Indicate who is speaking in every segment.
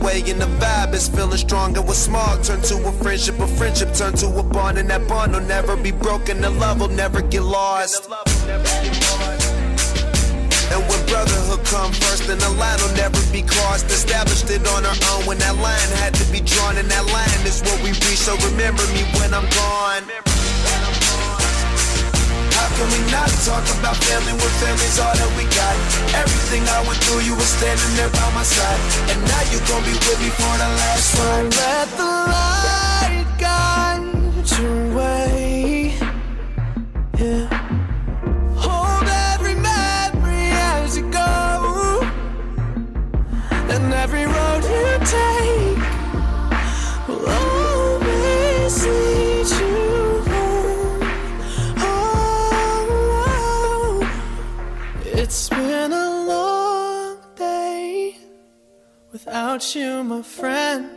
Speaker 1: way, and the vibe is feeling stronger. What's small turn to a friendship turn to a bond, and that bond will never be broken. The love will never get lost. And when brotherhood come first, then the line will never be crossed. Established it on our own when that line had to be drawn, and that line is what we reach. So remember me when I'm gone. How can we not talk about family when family's all that we got? Everything I went through, you were standing there by my side, and now you gon' be with me for the last ride.
Speaker 2: Let the light guide your way. Yeah. Hold every memory as you go, and every road you take will always lead you home. Oh, it's been a long day without you, my friend,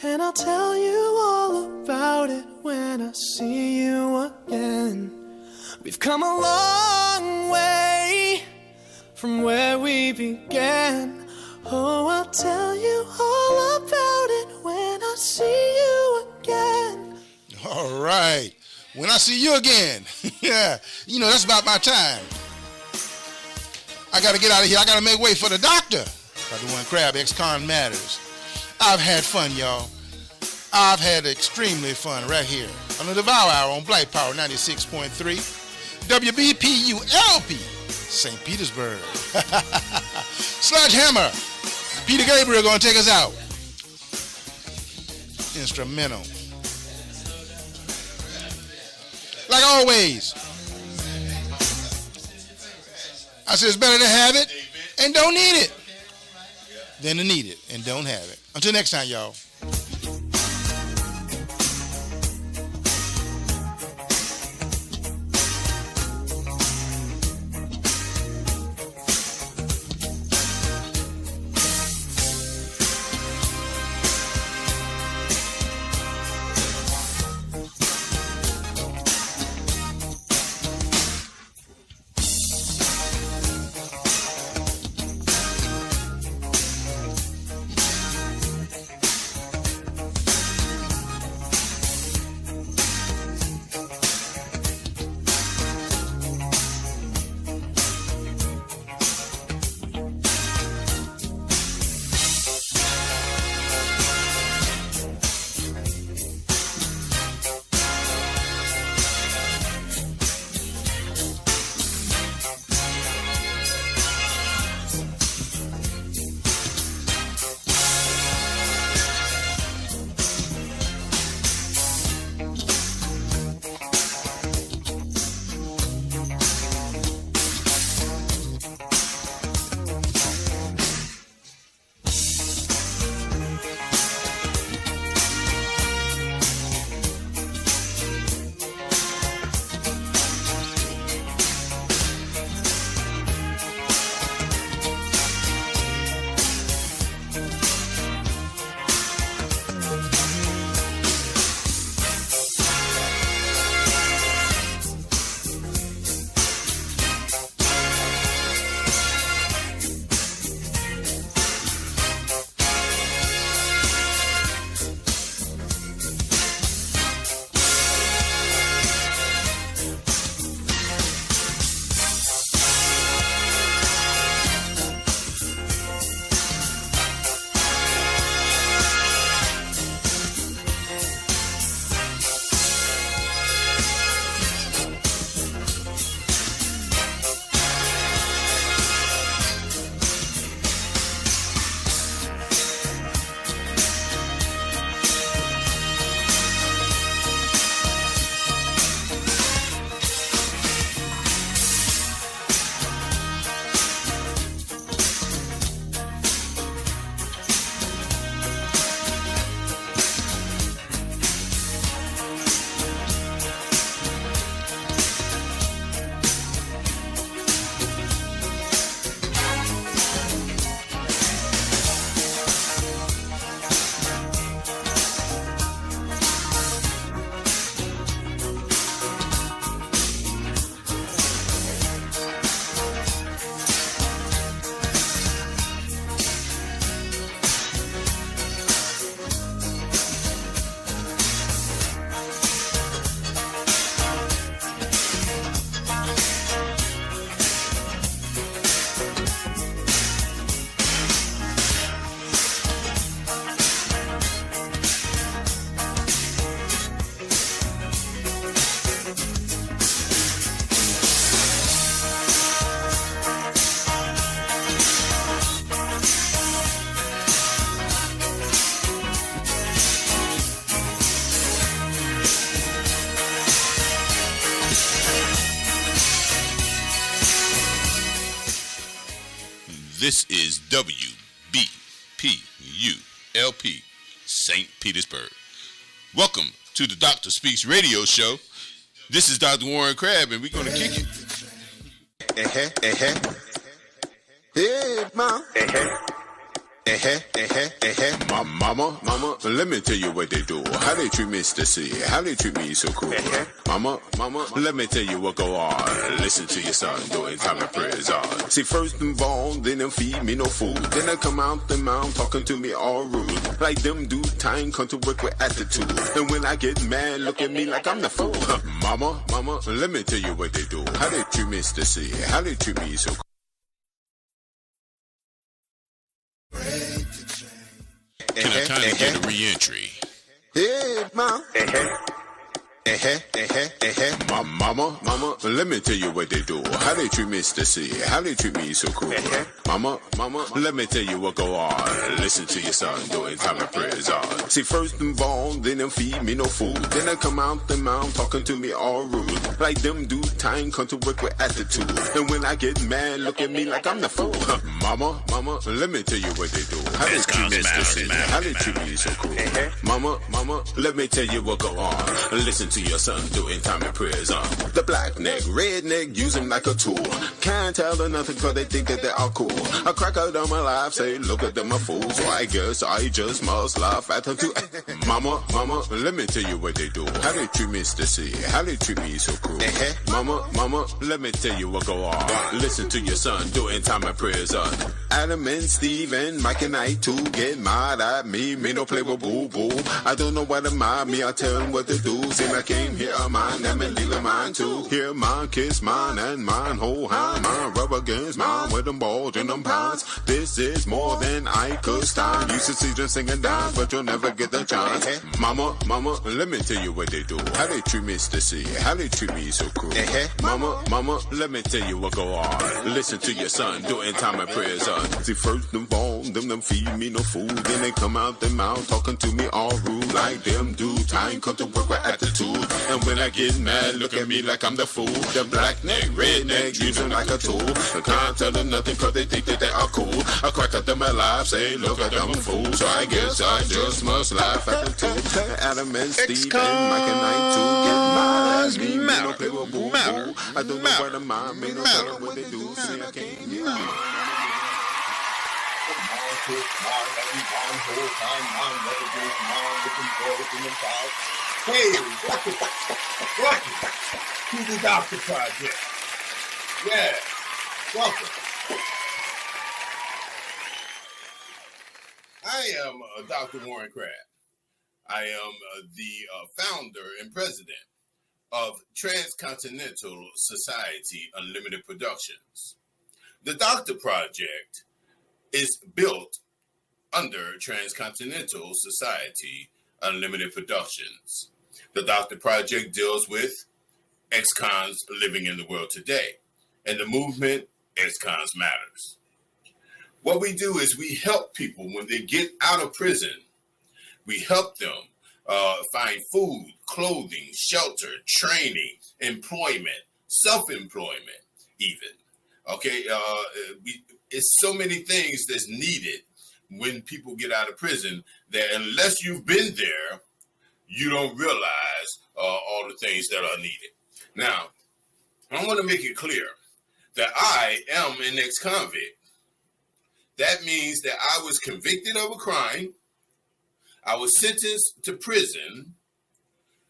Speaker 2: and I'll tell you all about it when I see you again. We've come a long way from where we began. Oh, I'll tell you all about it when I see you again.
Speaker 3: All right. When I see you again. Yeah. You know, that's about my time. I got to get out of here. I got to make way for the doctor. Dr. One Crab, ex-con matters. I've had fun, y'all. I've had extremely fun right here on the Devour Hour on Black Power 96.3. WBPU-LP, St. Petersburg. Sledgehammer. Peter Gabriel gonna take us out. Instrumental. Like always, I said it's better to have it and don't need it than to need it and don't have it. Until next time, y'all.
Speaker 4: This is WBPULP, St. Petersburg. Welcome to the Dr. Speaks radio show. This is Dr. Warren Crab, and we're going to kick it.
Speaker 5: Hey, ma. Mama, let me tell you what they do. How they treat me, Stacy. How they treat me so cool. Mama, let me tell you what go on. Listen to your son doing time of prayers on. See, first them born, then them feed me no food. Then I come out the mouth talking to me all rude. Like them do time come to work with attitude. And when I get mad, look at me like I'm the fool. Mama, let me tell you what they do. How they treat me, Stacy. How they treat me so cool.
Speaker 4: Can I kindly get a re-entry?
Speaker 5: Hey, ma. Mama, let me tell you what they do. How they treat me, Stacy. How they treat me so cool. Mama, let me tell you what go on. Listen to your son doing time of prayers on. See, first them born, then them feed me no food. Then I come out the mouth talking to me all rude. Like them do time come to work with attitude. And when I get mad, look at me like I'm the fool. Mama, let me tell you what they do. How they treat me, Stacy. How they treat me so cool. Mama, let me tell you what go on. Listen to your son doing time and prayers on. The black neck, red neck, use him like a tool. Can't tell them nothing cause they think that they are cool. I crack out on my life, say, look at them a fool. So I guess I just must laugh at them too. Mama, let me tell you what they do. How they treat me, Stacy. How they treat me so cool. Mama, let me tell you what go on. Listen to your son doing time and prayers on. Adam and Steve and Mike and I too get mad at me. Me no play with boo-boo. I don't know what to mind me. I tell them what to do. See, I came here, mine, them and leave mine too. Here, mine, kiss mine, and mine, hold hand. Mine, rub against mine with them balls and them pounds. This is more than I could stand. Used to see them singing down, but you'll never get the chance. Mama, let me tell you what they do. How they treat me, Stacy. How they treat me so cool. Mama, let me tell you what go on. Listen to your son doing time and prayers on. See, first them born, them feed me no food. Then they come out their mouth talking to me all rude. Like them do time come to work with attitude. And when I get mad, look at me like I'm the fool. The black neck, red neck, use them like a tool. I can't tell them nothing cause they think that they are cool. I crack at them alive, say, look at them a fool. So I guess I just must laugh at the two. Adam and Steve and Mike and I too get mad at me. Don't play with boo-boo. I don't know what the mind me, no matter what they do. See, I can't get
Speaker 6: Hey, welcome to the Doctor Project. Yeah, welcome. I am Dr. Warren Crab. I am the founder and president of Transcontinental Society Unlimited Productions. The Doctor Project is built under Transcontinental Society Unlimited Productions. The Doctor Project deals with ex-cons living in the world today and the movement Ex-Cons Matters. What we do is we help people when they get out of prison. We help them find food, clothing, shelter, training, employment, self-employment even. Okay, it's so many things that's needed when people get out of prison that unless you've been there, you don't realize all the things that are needed. Now, I want to make it clear that I am an ex-convict. That means that I was convicted of a crime. I was sentenced to prison.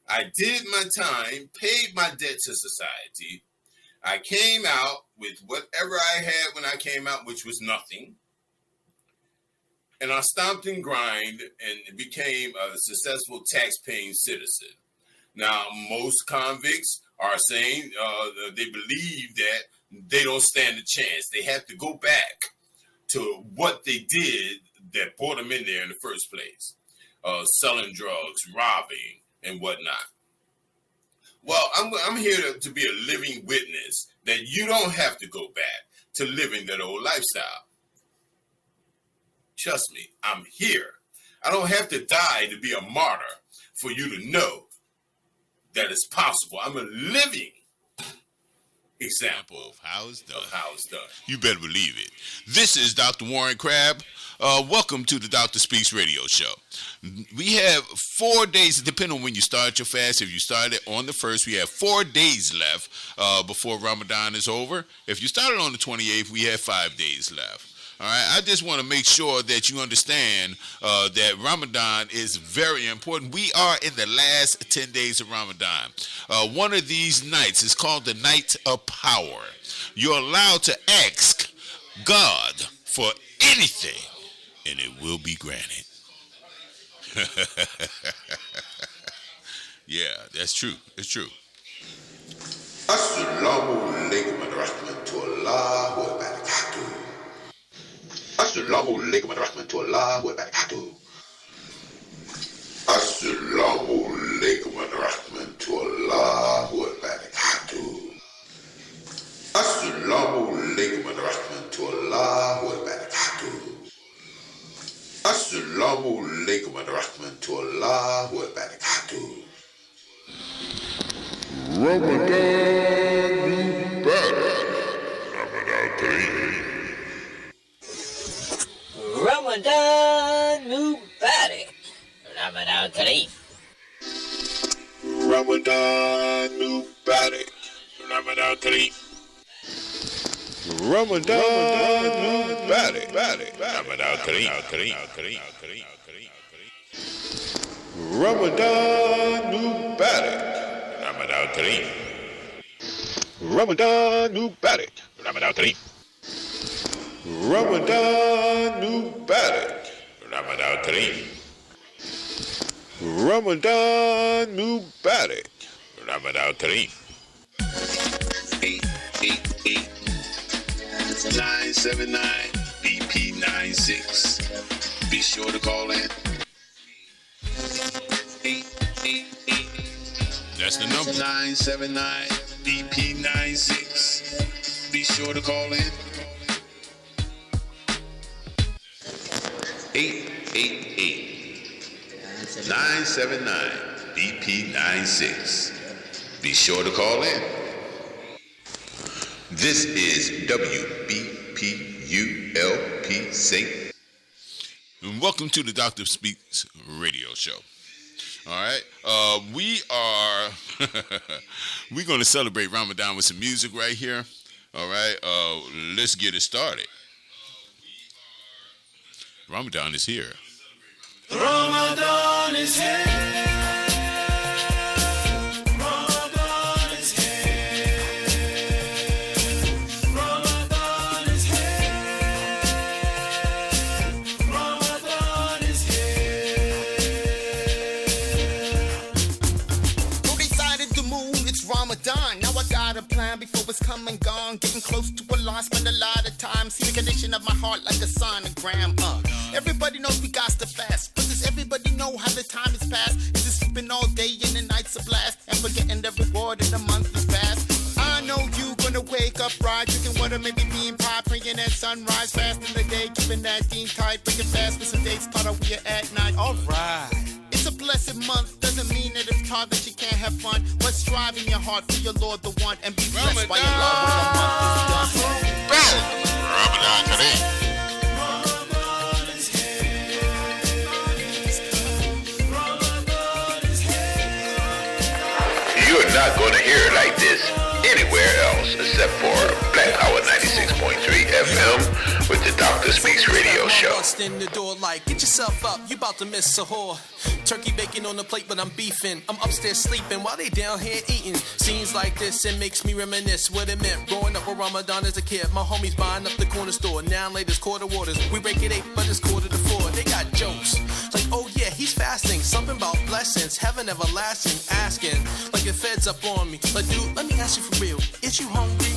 Speaker 6: I did my time, paid my debt to society. I came out with whatever I had when I came out, which was nothing. And I stomped and grind and became a successful tax-paying citizen. Now, most convicts are saying they believe that they don't stand a chance. They have to go back to what they did that brought them in there in the first place. Selling drugs, robbing, and whatnot. Well, I'm here to be a living witness that you don't have to go back to living that old lifestyle. Trust me, I'm here. I don't have to die to be a martyr for you to know that it's possible. I'm a living example
Speaker 4: of how it's done. You better believe it. This is Dr. Warren Crabb. Welcome to the Dr. Speaks radio show. We have 4 days, depending on when you start your fast. If you started on the 1st, we have 4 days left before Ramadan is over. If you started on the 28th, we have 5 days left. All right, I just want to make sure that you understand that Ramadan is very important. We are in the last 10 days of Ramadan. One of these nights is called the Night of Power. You're allowed to ask God for anything, and it will be granted. Yeah, that's true. It's true.
Speaker 5: Assalamu alaikum wa rahmatullahi wa barakatuh. Assalamu alaikum wa rahmatullahi wa barakatuh. Assalamu alaikum wa rahmatullahi wa barakatuh. Assalamu alaikum wa rahmatullahi wa barakatuh. Assalamu alaikum wa rahmatullahi wa barakatuh. Ramadan Mubarak. Ramadan Kareem.
Speaker 7: Ramadan Mubarak. Ramadan Kareem.
Speaker 5: Ramadan Mubarak. Ramadan Kareem. Ramadan Mubarak. Ramadan Kareem. Ramadan Mubarak. Ramadan Kareem. Ramadan Mubarak. Ramadan Kareem. Ramadan Mubarak. Ramadan Kareem. Ramadan Mubarak. Ramadan Kareem.
Speaker 6: 888-979 BP96. Be sure to call in. 888.
Speaker 4: That's the number.
Speaker 6: 979 BP96. Be sure to call in. 888-979 BP96. Be sure to call in. This is WBPULP St.
Speaker 4: And welcome to the Dr. Speaks radio show. All right, we're going to celebrate Ramadan with some music right here. All right, let's get it started. Ramadan is here.
Speaker 2: Ramadan is here. Ramadan is here. Ramadan is here. Ramadan is here.
Speaker 8: Who decided to move? It's Ramadan. Now I got a plan before it's come and gone. Getting close to Allah, spend a lot of time. See the condition of my heart like a sonogram. Everybody knows we got to fast, but does everybody know how the time is passed? Is it sleeping all day and the night's a blast, and forgetting the reward of the month is past? I know you gonna wake up right, drinking water, maybe being pie, praying at sunrise, fast in the day, keeping that dean tight, breaking fast with some dates, thought I we at night. Alright. It's a blessed month, doesn't mean that it's hard that you can't have fun. What's driving your heart for your Lord the one, and be blessed by your love when the month is done.
Speaker 5: Ramadan Kareem. You're not going to hear it like this anywhere else except for Black Power 96.3 FM with the Dr. Speaks radio show.
Speaker 2: Bust in the door like, get yourself up, you about to miss a whore. Turkey bacon on the plate, but I'm beefing. I'm upstairs sleeping while they down here eating. Scenes like this, it makes me reminisce what it meant growing up with Ramadan as a kid. My homies buying up the corner store. Now latest quarter waters. We break it 8, but it's 3:45. They got jokes like, oh yeah, he's fasting. Something about blessings, heaven everlasting. Asking like your feds up on me. Like, dude, let me ask you for real. Is you hungry?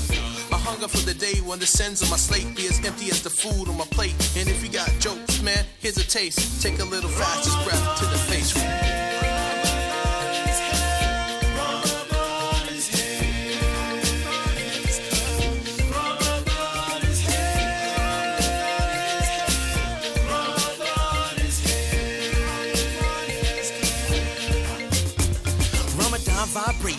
Speaker 2: I hunger for the day when the sins on my slate be as empty as the food on my plate. And if you got jokes, man, here's a taste. Take a little fastest breath to the face.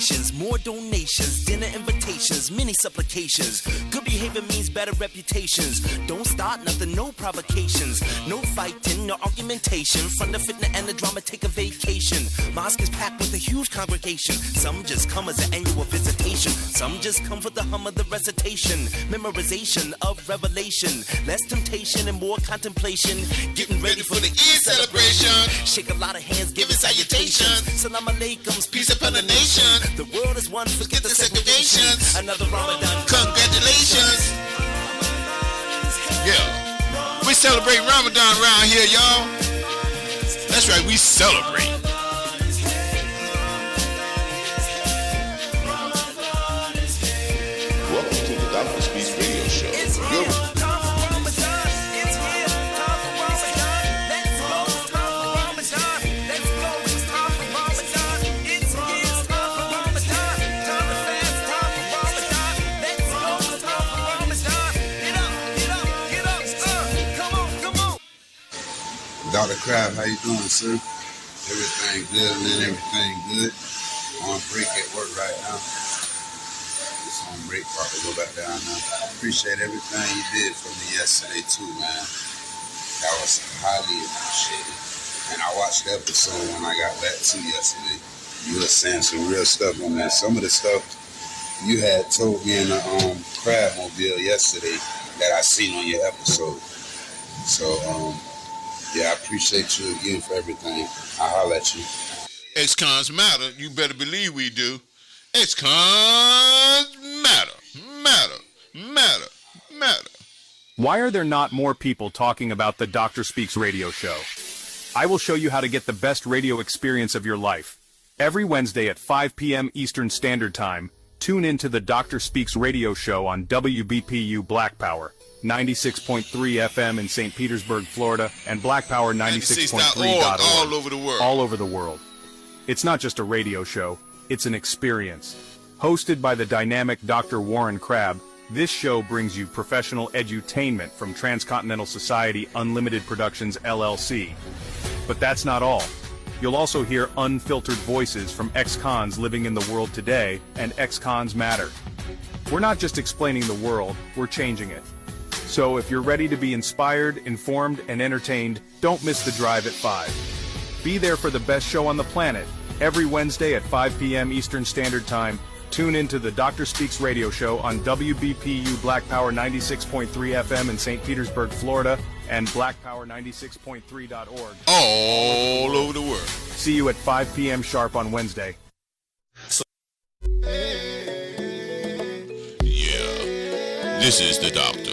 Speaker 9: celebrations, more donations, dinner invitations, many supplications. Good behavior means better reputations. Don't start nothing, no provocations. No fighting, no argumentation. From the fitness and the drama, take a vacation. Mosque is packed with a huge congregation. Some just come as an annual visitation. Some just come for the hum of the recitation. Memorization of revelation. Less temptation and more contemplation. Getting ready for the Eid celebration. Shake a lot of hands, giving salutations. Salam alaikums, peace upon the nation. The world is one, forget the segregations. Another Ramadan, congratulations.
Speaker 4: Yeah, we celebrate Ramadan around here, y'all. That's right, we celebrate. Welcome to the Dr. Speaks Radio Show.
Speaker 10: Dr. Crab, how you doing, sir? Everything good, man, everything good. On break at work right now. Just on break, probably go back down now. Appreciate everything you did for me yesterday too, man. That was highly appreciated. And I watched the episode when I got back to yesterday. You were saying some real stuff on that. Some of the stuff you had told me in the Crabmobile yesterday that I seen on your episode. So, yeah, I appreciate you again for everything. I'll holler at you.
Speaker 4: Ex-cons matter. You better believe we do. Ex-cons matter. Matter.
Speaker 11: Why are there not more people talking about the Dr. Speaks radio show? I will show you how to get the best radio experience of your life. Every Wednesday at 5 p.m. Eastern Standard Time, tune in to the Dr. Speaks radio show on WBPU Black Power 96.3 FM in St. Petersburg, Florida, and Black Power 96.3.org.
Speaker 4: All over the world.
Speaker 11: All over the world. It's not just a radio show, it's an experience. Hosted by the dynamic Dr. Warren Crab, this show brings you professional edutainment from Transcontinental Society Unlimited Productions, LLC. But that's not all. You'll also hear unfiltered voices from ex-cons living in the world today, and ex-cons matter. We're not just explaining the world, we're changing it. So if you're ready to be inspired, informed, and entertained, don't miss the drive at 5. Be there for the best show on the planet, every Wednesday at 5 p.m. Eastern Standard Time. Tune into the Dr. Speaks radio show on WBPU Black Power 96.3 FM in St. Petersburg, Florida, and blackpower96.3.org.
Speaker 4: All over the world.
Speaker 11: See you at 5 p.m. sharp on Wednesday.
Speaker 4: Yeah, this is the Doctor.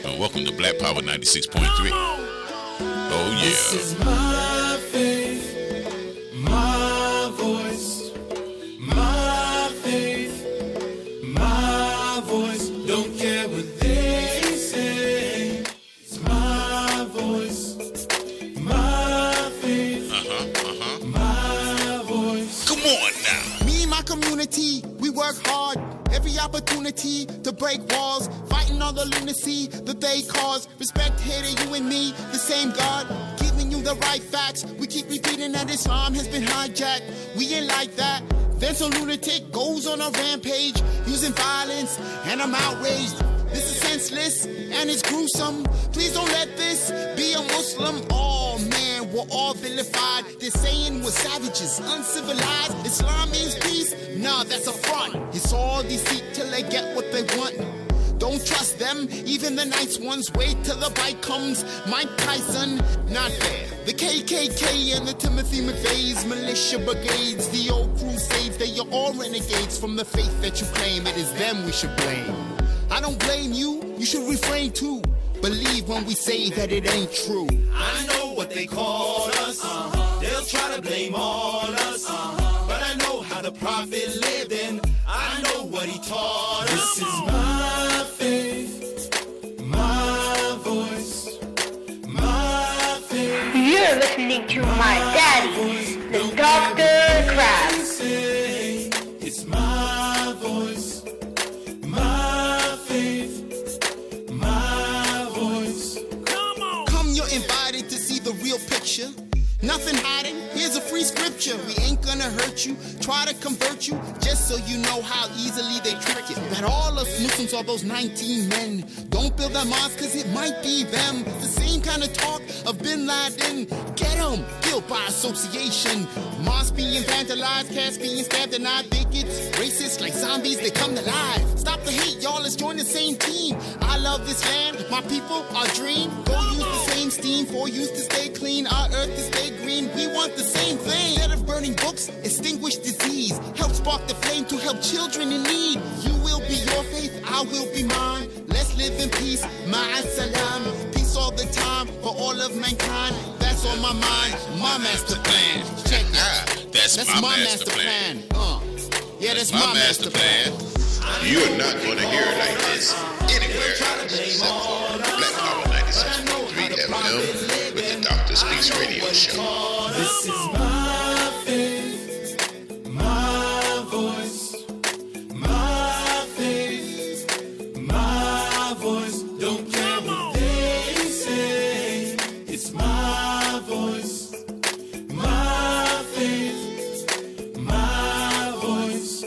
Speaker 4: And welcome to Black Power 96.3. Oh, yeah.
Speaker 2: This is my faith, my voice, my faith, my voice. Don't care what they say. It's my voice, my faith, my voice.
Speaker 4: Come on now.
Speaker 8: Me and my community, we work hard. Every opportunity to break walls, fighting all the lunacy that they cause. Respect here to you and me, the same God, giving you the right facts. We keep repeating that Islam has been hijacked. We ain't like that. Then some lunatic goes on a rampage, using violence, and I'm outraged. This is senseless, and it's gruesome. Please don't let this be a Muslim. Oh man, we're all vilified. They're saying we're savages, uncivilized. Islam means peace? Nah, that's a front. It's all deceit till they get what they want. Don't trust them, even the nice ones. Wait till the bite comes. Mike Tyson, not fair. The KKK and the Timothy McVeigh's, militia brigades, the old crusades, they are all renegades from the faith that you claim. It is them we should blame. I don't blame you, you should refrain too. Believe when we say that it ain't true.
Speaker 2: I know what they call us. They'll try to blame all us. But I know how the prophet lived and I know what he taught us. This is my faith, my voice, my faith.
Speaker 12: You're listening to my daddy, the Dr. Crab.
Speaker 2: It's my voice, my faith, my voice. Come on.
Speaker 8: Come, you're invited to see the real picture. Nothing hiding, here's a free scripture. We ain't gonna hurt you, try to convert you, just so you know how easily they trick you. That all us Muslims are those 19 men. Don't build that mosque cause it might be them. The same kind of talk of Bin Laden. Get them, guilt by association. Mosques being vandalized, cats being stabbed, and not bigots. Racists like zombies, they come to life. Stop the hate, y'all, let's join the same team. I love this land, my people, our dream. Go use the same steam for use to stay clean, our earth to stay green. We want the same thing. Instead of burning books, extinguish disease. Help spark the flame to help children in need. You will be your faith, I will be mine. Let's live in peace, ma'as salam. Peace all the time for all of mankind. That's on my mind, my master plan. Check that.
Speaker 4: That's my master plan.
Speaker 8: Yeah, that's my master plan.
Speaker 5: You're not gonna hear it like this anywhere except for Black Power 96.3 FM with the Dr. Speaks Radio Show.
Speaker 2: This is my faith, my voice, my faith, my voice. Don't care what they say. It's my voice, my faith, my voice.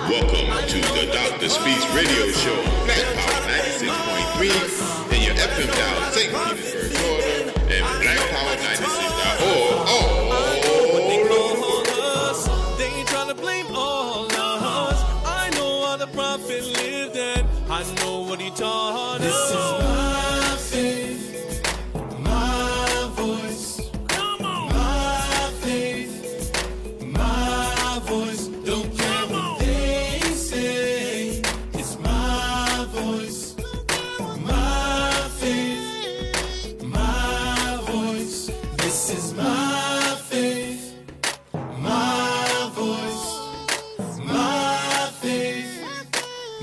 Speaker 5: Welcome to the Dr. Speaks Radio Show, Black Power 96.3, and your FM dial St. Petersburg, Florida, and blackpower96.org.
Speaker 2: They ain't trying to blame all of us. I know how the prophet lived and I know what he taught us. This is my faith, my voice. Come on. My faith, my voice. Don't care what they say. It's my voice, my faith, my voice. This is my faith, my voice, my faith,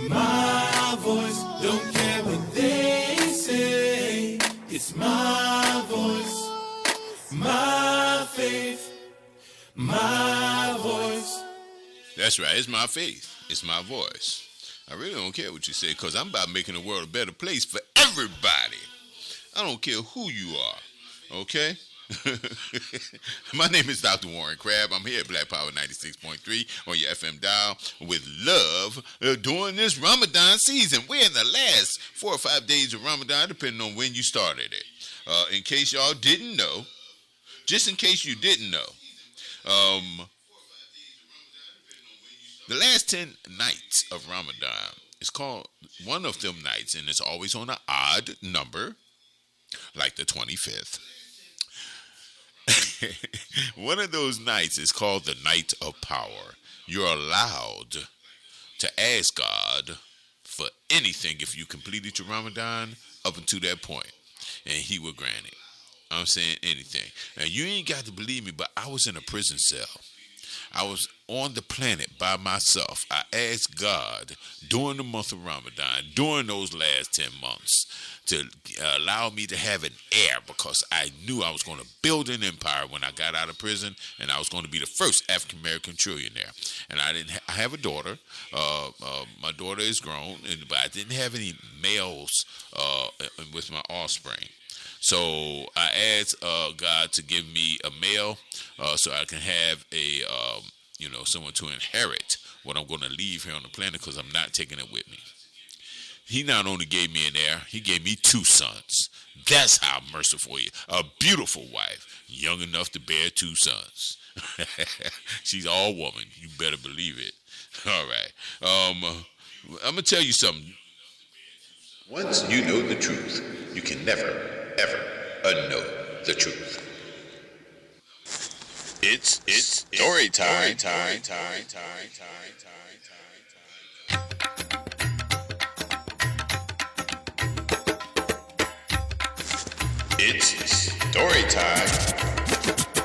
Speaker 2: my voice. Don't care what they say. It's my voice, my faith, my voice.
Speaker 4: That's right. It's my faith. It's my voice. I really don't care what you say because I'm about making the world a better place for everybody. I don't care who you are. Okay? My name is Dr. Warren Crab. I'm here at Black Power 96.3 on your FM dial with love during this Ramadan season. We're in the last 4 or 5 days of Ramadan, depending on when you started it. In case y'all didn't know, just in case you didn't know, the last 10 nights of Ramadan is called one of them nights, and it's always on an odd number, like the 25th. One of those nights is called the Night of Power. You're allowed to ask God for anything if you completed your Ramadan up until that point, and he will grant it. I'm saying anything. Now, you ain't got to believe me, but I was in a prison cell. I was on the planet by myself. I asked God during the month of Ramadan, during those last 10 months, to allow me to have an heir because I knew I was going to build an empire when I got out of prison, and I was going to be the first African-American trillionaire. And I have a daughter. My daughter is grown, but I didn't have any males with my offspring. So I asked God to give me a male so I can have someone to inherit what I'm going to leave here on the planet because I'm not taking it with me. He not only gave me an heir, he gave me 2 sons. That's how merciful he is. A beautiful wife, young enough to bear 2 sons. She's all woman. You better believe it. All right. I'm going to tell you something.
Speaker 5: Once you know the truth, you can never, ever unknow the truth. It's story time. It's story time.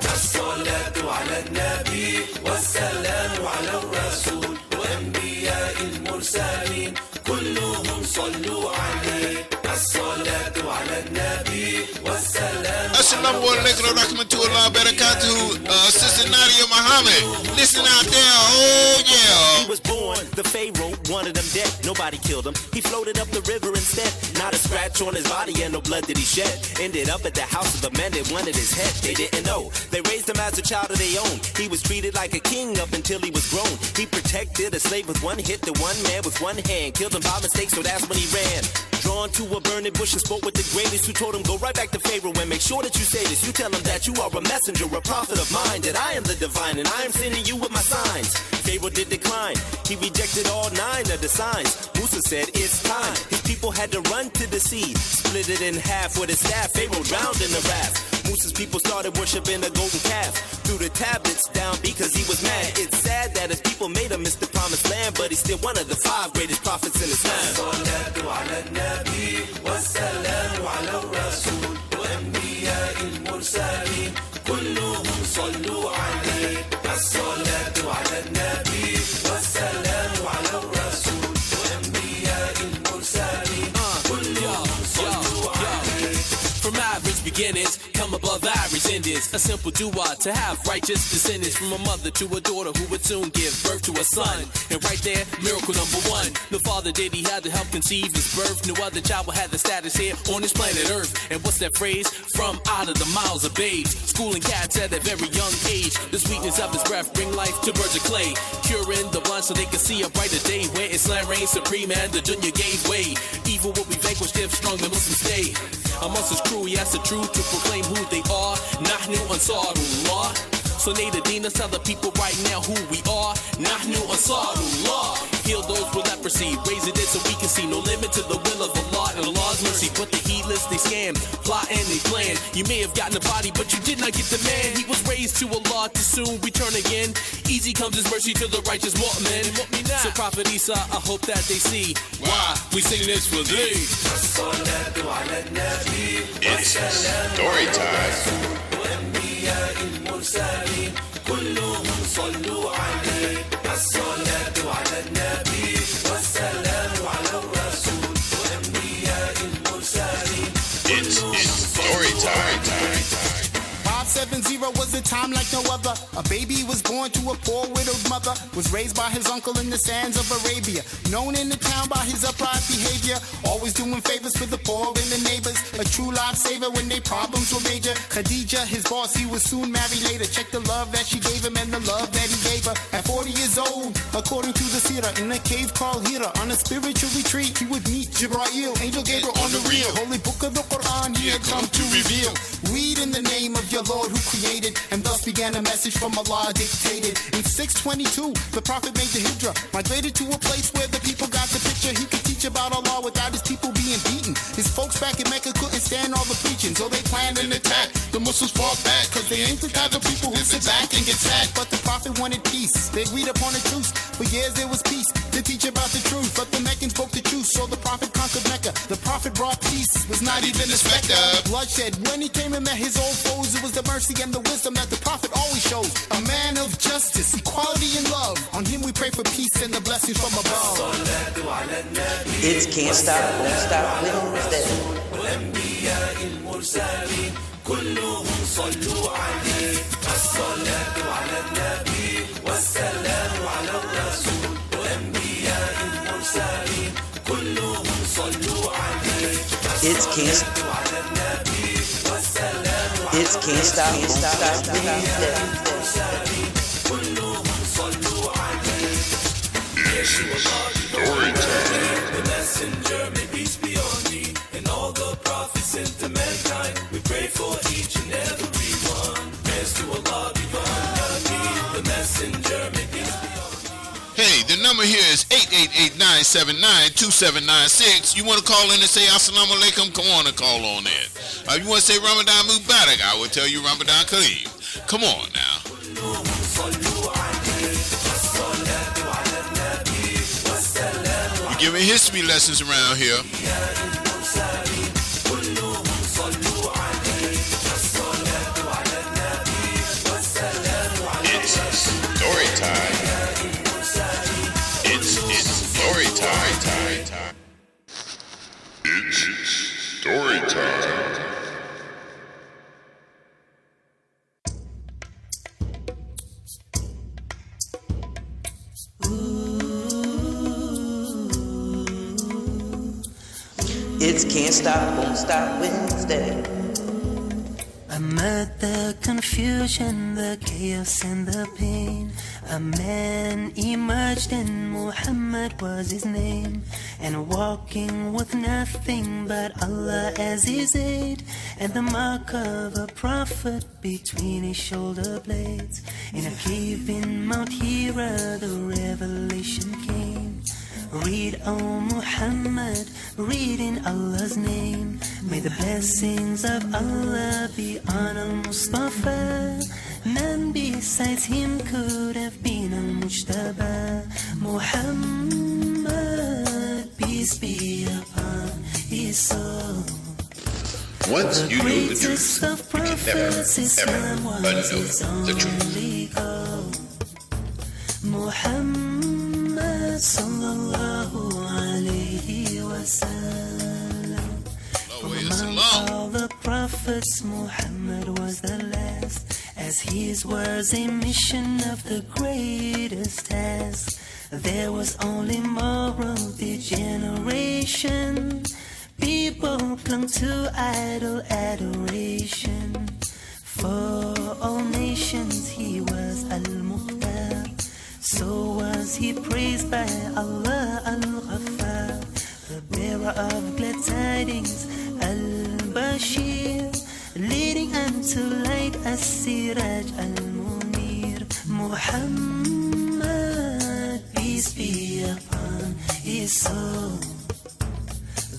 Speaker 5: الصلاة على النبي والسلام على الرسول وأنبياء المرسلين كلهم صلوا عليه الصلاة على النبي والسلام.
Speaker 4: Assalamu alaikum wa rahmatullahi wa barakatuh. Sister Nadia Muhammad, listen out there, oh yeah.
Speaker 9: born. The Pharaoh wanted him dead. Nobody killed him. He floated up the river instead. Not a scratch on his body and no blood did he shed. Ended up at the house of the man that wanted his head. They didn't know. They raised him as a child of their own. He was treated like a king up until he was grown. He protected a slave with one hit, the one man with one hand. Killed him by mistake, so that's when he ran. Drawn to a burning bush and spoke with the greatest, who told him go right back to Pharaoh and make sure that you say this. You tell him that you are a messenger, a prophet of mine, that I am the divine and I am sending you with my signs. Pharaoh did decline. He rejected all 9 of the signs. Musa said it's time. His people had to run to the sea, split it in half with his staff. Pharaoh drowned in the raft. Musa's people started worshiping a golden calf. Threw the tablets down because he was mad. It's sad that his people made him miss the promised land, but he's still one of the 5 greatest prophets in Islam.
Speaker 13: From average beginnings, come above average endings. A simple dua to have righteous descendants. From a mother to a daughter who would soon give birth to a son. And right there, miracle number 1. The father did, he had to help conceive his birth. No other child will have the status here on this planet Earth. And what's that phrase? From out of the mouths of babes. Schooling cats at a very young age. The sweetness of his breath bring life to birds of clay. Curing the blind so they can see a brighter day. Where Islam reigns supreme and the dunya gave way. Evil will be vanquished if strong the Muslims stay. Amongst his crew, he has the truth to proclaim who they are. Nahnu Ansarullah. So Nadadina, tell the people right now who we are. Nahnu Ansarullah. Heal those with leprosy, raise it in so we can see. No limit to the will of Allah and Allah's mercy. But the heedless, they scam, plot and they plan. You may have gotten a body, but you did not get the man. He was raised to Allah to soon return again. Easy comes his mercy to the righteous mu'min. So Prophet Isa, I hope that they see why we sing this for thee.
Speaker 4: It's story time. It's story time.
Speaker 8: 570 was a time like no other. A baby was born to a poor widowed mother. Was raised by his uncle in the sands of Arabia. Known in the town by his upright behavior. Always doing favors for the poor and the neighbors. A true lifesaver when their problems were major. Khadija, his boss, he was soon married later. Check the love that she gave him and the love that he gave her. At 40 years old, according to the seerah, in a cave called Hira, on a spiritual retreat, he would meet Jibreel, Angel Gabriel on the real. Holy book of the Quran, he had come to reveal. Read in the name of your Lord who created, and thus began a message from Allah dictated. In 622, the Prophet made the hijrah, migrated to a place where the people got the picture. He could teach about Allah without his people being beaten. His folks back in Mecca couldn't stand all the preaching, so they planned an attack. The Muslims fought back, cause they ain't the type of people who sit back and get sacked. But the Prophet wanted peace, they agreed upon a truce. For years there was peace, to teach about the truth. But the Meccans broke the truce, so the Prophet conquered Mecca. The Prophet brought peace, was not even a specter. Bloodshed, when he came and met his old foes, it was the mercy and the wisdom that the Prophet always shows. A man of justice, equality and love. On him we pray for peace and the blessings from above.
Speaker 14: It's Can't Stop, Won't Stop, Wednesday. It's Can't Stop, Won't Stop, Wednesday.
Speaker 4: Story time.
Speaker 13: The messenger, may peace be on thee, and all the prophets sent to mankind. We pray for each and every one. Prayers to Allah be on thee. The messenger, may peace be on thee.
Speaker 4: Hey, the number here is 888-979-2796. You want to call in and say Assalamu Alaikum? Come on and call on in. You want to say Ramadan Mubarak? I will tell you Ramadan Kareem. Come on now. We're giving history lessons around here. It's story time. It's story time. It's story time.
Speaker 2: Ooh.
Speaker 14: It's Can't Stop, Won't Stop Wednesday.
Speaker 2: Amid the confusion, the chaos and the pain, a man emerged and Muhammad was his name. And walking with nothing but Allah as his aid, and the mark of a prophet between his shoulder blades. In a cave in Mount Hira, the revelation came. Read, O Muhammad, read in Allah's name. May the blessings of Allah be on Al-Mustafa. None besides him could have been Al-Mujtaba. Muhammad, peace be upon his soul.
Speaker 4: Once you know the
Speaker 2: Greatest
Speaker 4: truth,
Speaker 2: of
Speaker 4: you can never,
Speaker 2: prophets, Islam
Speaker 4: ever
Speaker 2: was
Speaker 4: unknow
Speaker 2: his
Speaker 4: the truth.
Speaker 2: only goal. Muhammad sallallahu alayhi wa sallam. From among all the prophets, Muhammad was the last, as his was a mission of the greatest task. There was only moral degeneration. People clung to idol adoration. For all nations he was Al-Mukhtar. So was he praised by Allah Al-Ghaffar, the bearer of glad tidings, Al-Bashir, leading unto light As-Siraj Al-Munir. Muhammad, peace be upon his soul.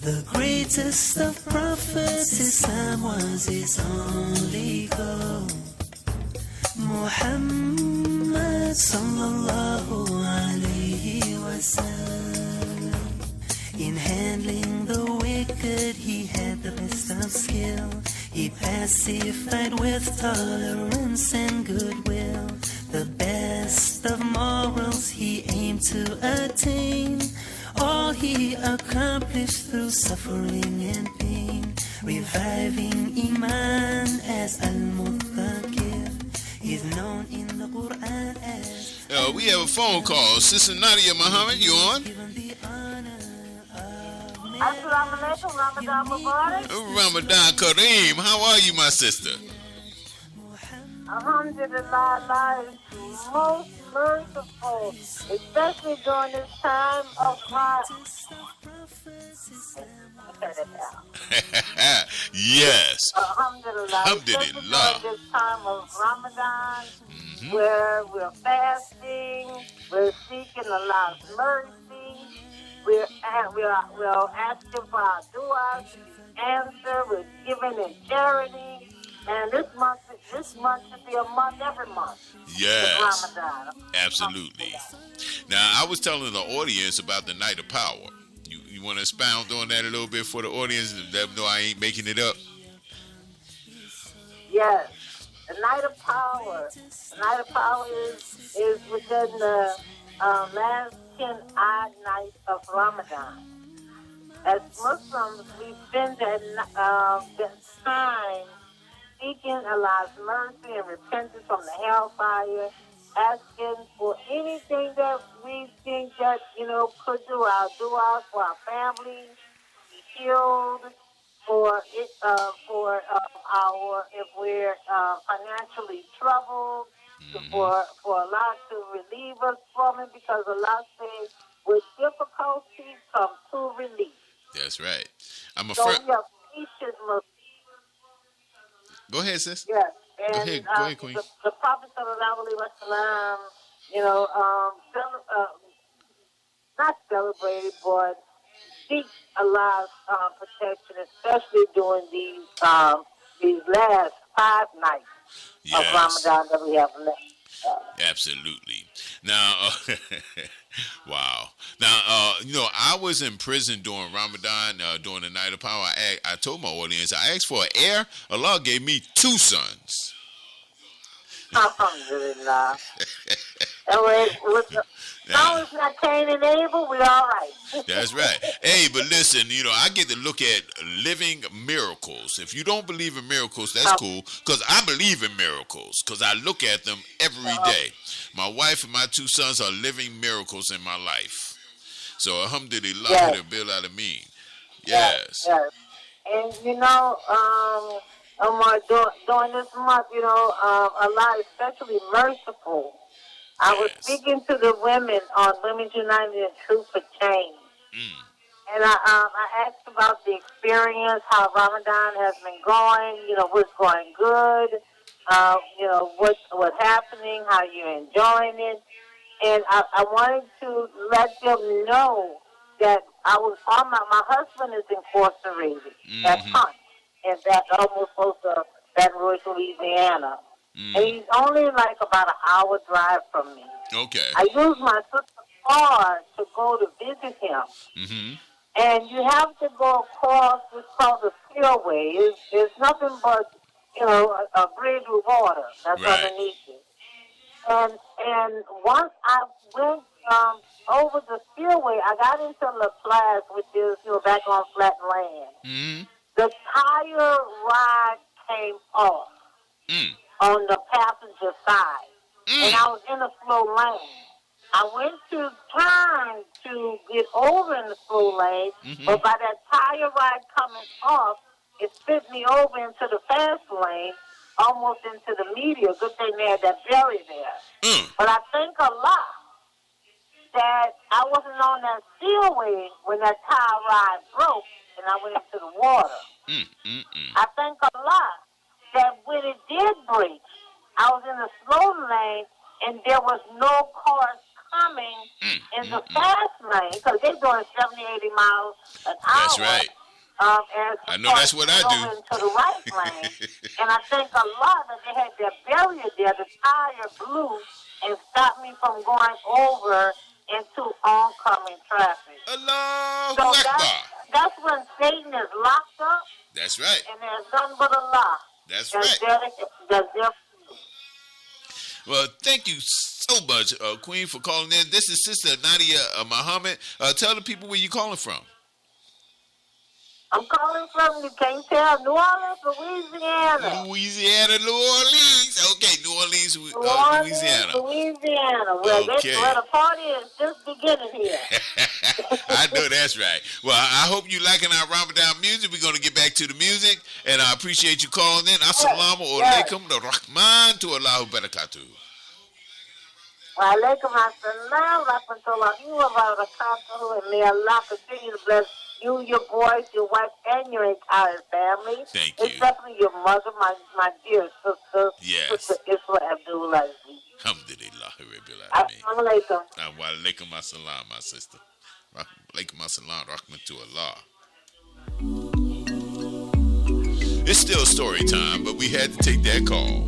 Speaker 2: The greatest of prophets, Islam was his only goal. Muhammad sallallahu alayhi wa sallam. In handling the wicked, he had the best of skill. He pacified with tolerance and goodwill. The best of morals he aimed to attain. All he accomplished through suffering and pain. Reviving Iman as Al-Muthaqir is known in the Quran as...
Speaker 4: We have a phone call. Sister Nadia Muhammad, you on?
Speaker 12: Assalamu alaikum, Ramadan Mubarak.
Speaker 4: Ramadan Kareem, how are you, my sister?
Speaker 12: Alhamdulillah, Allah is most merciful, especially during this time of
Speaker 4: Yes.
Speaker 12: Alhamdulillah. Especially
Speaker 4: Alhamdulillah.
Speaker 12: during this time of Ramadan, where we're fasting, we're seeking Allah's mercy, we're asking for our du'as to be answered, we're giving in charity, and this month should be a month every month.
Speaker 4: Yes.
Speaker 12: Ramadan.
Speaker 4: Absolutely. Now, I was telling the audience about the Night of Power. You want to expound on that a little bit for the audience? Let them know I ain't making it up.
Speaker 12: Yes. The Night of Power. The Night of Power is within the last 10 odd nights of Ramadan. As Muslims, we spend that time seeking Allah's mercy and repentance from the hellfire, asking for anything that we think that, could do our du'as for our family, be healed, for if we're financially troubled, for Allah to relieve us from it, because Allah says, with difficulty comes to relief.
Speaker 4: That's right. I'm a
Speaker 12: So
Speaker 4: friend.
Speaker 12: we are patient Muslims.
Speaker 4: Go ahead, sis.
Speaker 12: Yes. And
Speaker 4: Go ahead, Queen.
Speaker 12: the Prophet sallallahu alaihi wasallam, not celebrated, but seek Allah's protection, especially during these last 5 nights of Ramadan that we have left.
Speaker 4: Absolutely. Now, wow. Now, I was in prison during Ramadan, during the Night of Power. I told my audience, I asked for an heir. Allah gave me 2 sons.
Speaker 12: Alhamdulillah. And as long as not Cain and Abel, we're all right.
Speaker 4: That's right. Hey, but listen, I get to look at living miracles. If you don't believe in miracles, that's cool, because I believe in miracles, because I look at them every day. My wife and my 2 sons are living miracles in my life. So, alhamdulillah,
Speaker 12: Yes.
Speaker 4: Bil Alameen. Yes.
Speaker 12: Yes. And you know, during this month, you know, a lot, especially Merciful. I was speaking to the women on Women's United in Truth for Change. And I asked about the experience, how Ramadan has been going, you know, what's going good, you know, what's happening, how you're enjoying it. And I wanted to let them know that I was on my husband is incarcerated at Punch, and that almost close to Baton Rouge, Louisiana. And he's only like about an hour drive from me.
Speaker 4: Okay.
Speaker 12: I use my sister's car to go to visit him. And you have to go across what's called the spillway. It's nothing but, you know, a bridge with water that's underneath it. And once I went over the spillway, I got into La Place, which is, you know, back on flat land. The tire ride came off on the passenger side, and I was in a slow lane. I went to turn to get over in the slow lane, but by that tire ride coming off, it spit me over into the fast lane, almost into the medial. Good thing they had that barrier there. But I think a lot that I wasn't on that spillway when that tire ride broke and I went into the water. I think a lot that when it did break, I was in the slow lane and there was no cars coming in the fast lane because they're doing 70, 80 miles an hour.
Speaker 4: That's right.
Speaker 12: I
Speaker 4: know that's what I do.
Speaker 12: Into the right lane. And I think a lot that they had their barrier there, the tire blew and stopped me from going over into oncoming traffic.
Speaker 4: Allahu Akbar.
Speaker 12: That's when Satan is locked up.
Speaker 4: That's right.
Speaker 12: And there's nothing but Allah.
Speaker 4: That's right.
Speaker 12: That's there.
Speaker 4: Well, thank you so much, Queen, for calling in. This is Sister Nadia Muhammad. Tell the people where you're calling from.
Speaker 12: I'm calling from, you can't tell, New Orleans, Louisiana.
Speaker 4: New Orleans. Okay, New Orleans, Louisiana.
Speaker 12: Louisiana. Where the party is just beginning here.
Speaker 4: I know that's right. Well, I hope you liking our Ramadan music. We're going to get back to the music, and I appreciate you calling in. Assalamu alaikum rahman to Allahu barakatuh.
Speaker 12: Wa alaikum assalam rahmatullahi wa barakatuh, and may Allah continue to bless you, your boys, your wife, and your entire family.
Speaker 4: Thank you.
Speaker 12: Especially your mother, my dear sister, Sister Isra Abdulaziz.
Speaker 4: Alhamdulillah, Rabbil Alameen.
Speaker 12: Assalamu alaikum.
Speaker 4: Wa alaikum assalam, my sister. Wa alaikum assalam, rahmat to Allah. It's still story time, but we had to take that call.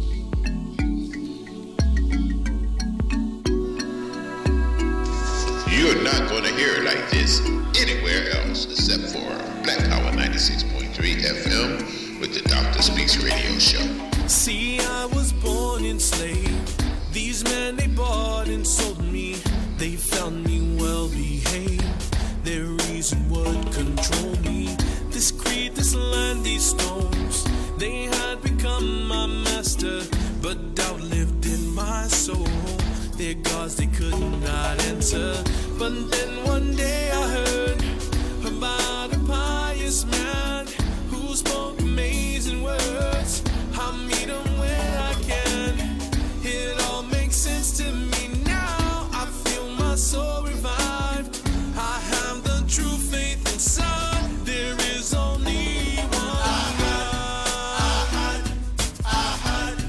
Speaker 5: You're not going to hear it like this anywhere else except for Black Power 96.3 FM with the Dr. Speaks Radio Show.
Speaker 2: See, I was born enslaved. These men, they bought and sold me. They found me well behaved. Their reason would control me. This creed, this land, these stones, they had become my master, but doubt lived in my soul. Their gods they could not enter. But then one day I heard about a pious man who spoke amazing words. I'll meet him when I can. It all makes sense to me now. I feel my soul revived. I have the true faith inside. There is only one God. Ahad,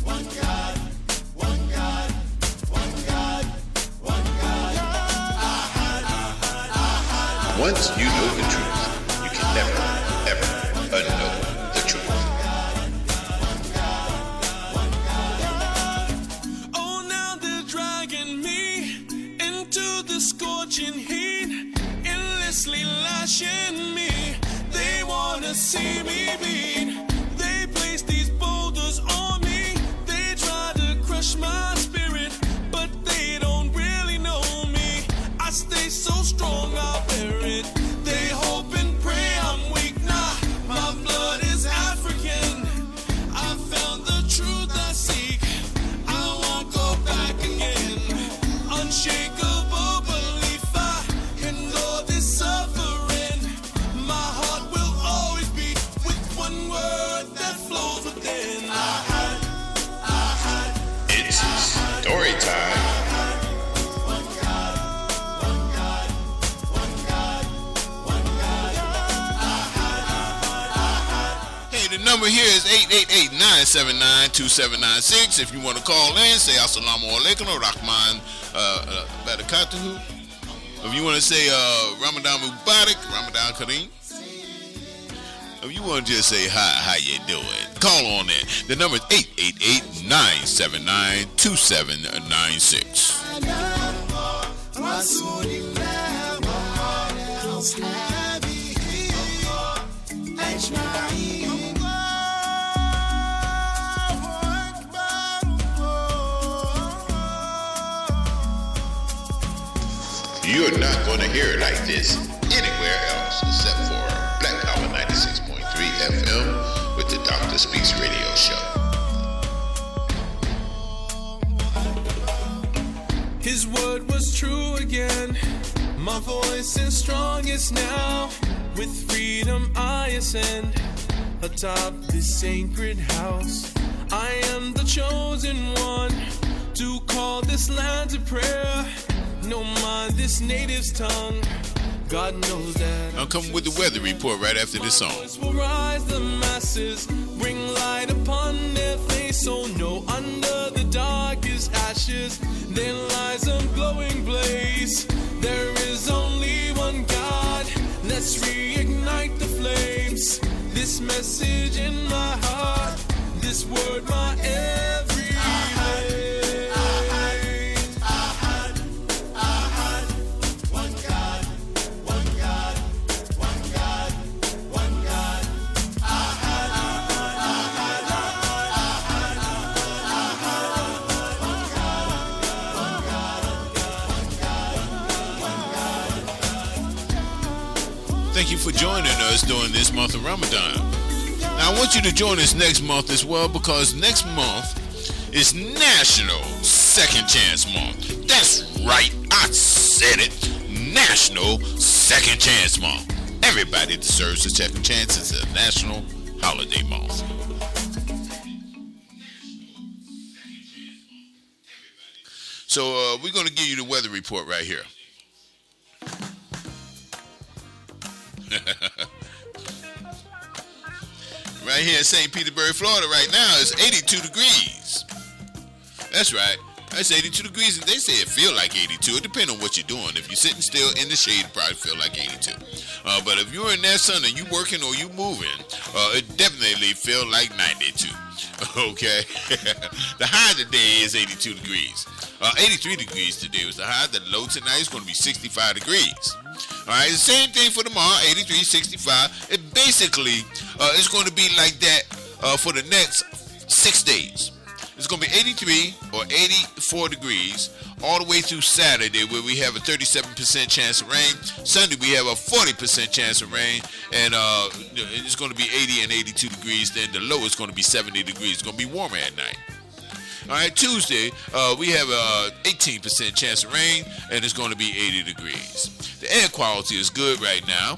Speaker 2: one God. One God, one God, one God.
Speaker 5: Once you know the truth, you can never, ever unknow the truth.
Speaker 2: Oh, now they're dragging me into the scorching heat, endlessly lashing me. They wanna see me bleed. They place these boulders on me. They try to crush my spirit, but they don't really know me. I stay so strong, I'll bear it. They hope and pray I'm weak. Nah, my blood is African. I found the truth I seek. I won't go back again. Unshakable belief, I endure this suffering.
Speaker 4: number here is 888-979-2796. If you want to call in, say Assalamu alaikum or Rahman Barakatuhu. If you want to say Ramadan Mubarak, Ramadan Kareem. If you want to just say hi, how you doing? Call on in. The number is 888-979-2796.
Speaker 15: You're not going to hear it like this anywhere else except for Black Power 96.3 FM with the Dr. Speaks Radio Show.
Speaker 2: His word was true again. My voice is strongest now. With freedom I ascend atop this sacred house. I am the chosen one to call this land to prayer. No mind this native's tongue. God knows that.
Speaker 4: I'm coming with the weather report right after this song.
Speaker 2: Will rise the masses, bring light upon their face. So no, under the darkest ashes, there lies a glowing blaze. There is only one God. Let's reignite the flames. This message in my heart, this word my every day.
Speaker 4: Thank you for joining us during this month of Ramadan. Now, I want you to join us next month as well, because next month is National Second Chance Month. That's right, I said it. National Second Chance Month. Everybody deserves a second chance. It's a national holiday month. So we're going to give you the weather report right here. Right here in St. Petersburg, Florida right now is 82 degrees. That's right. That's 82 degrees. And they say it feel like 82. It depends on what you're doing. If you're sitting still in the shade, it probably feel like 82. But if you're in that sun and you working or you moving, it definitely feel like 92. Okay. The high today is 82 degrees. 83 degrees today was the high. The low tonight is going to be 65 degrees. All right, the same thing for tomorrow, 83, 65. It basically it's going to be like that for the next 6 days. It's going to be 83 or 84 degrees all the way through Saturday, where we have a 37% chance of rain. Sunday, we have a 40% chance of rain, and it's going to be 80 and 82 degrees. Then the low is going to be 70 degrees. It's going to be warmer at night. All right, Tuesday, we have a 18% chance of rain, and it's going to be 80 degrees. The air quality is good right now.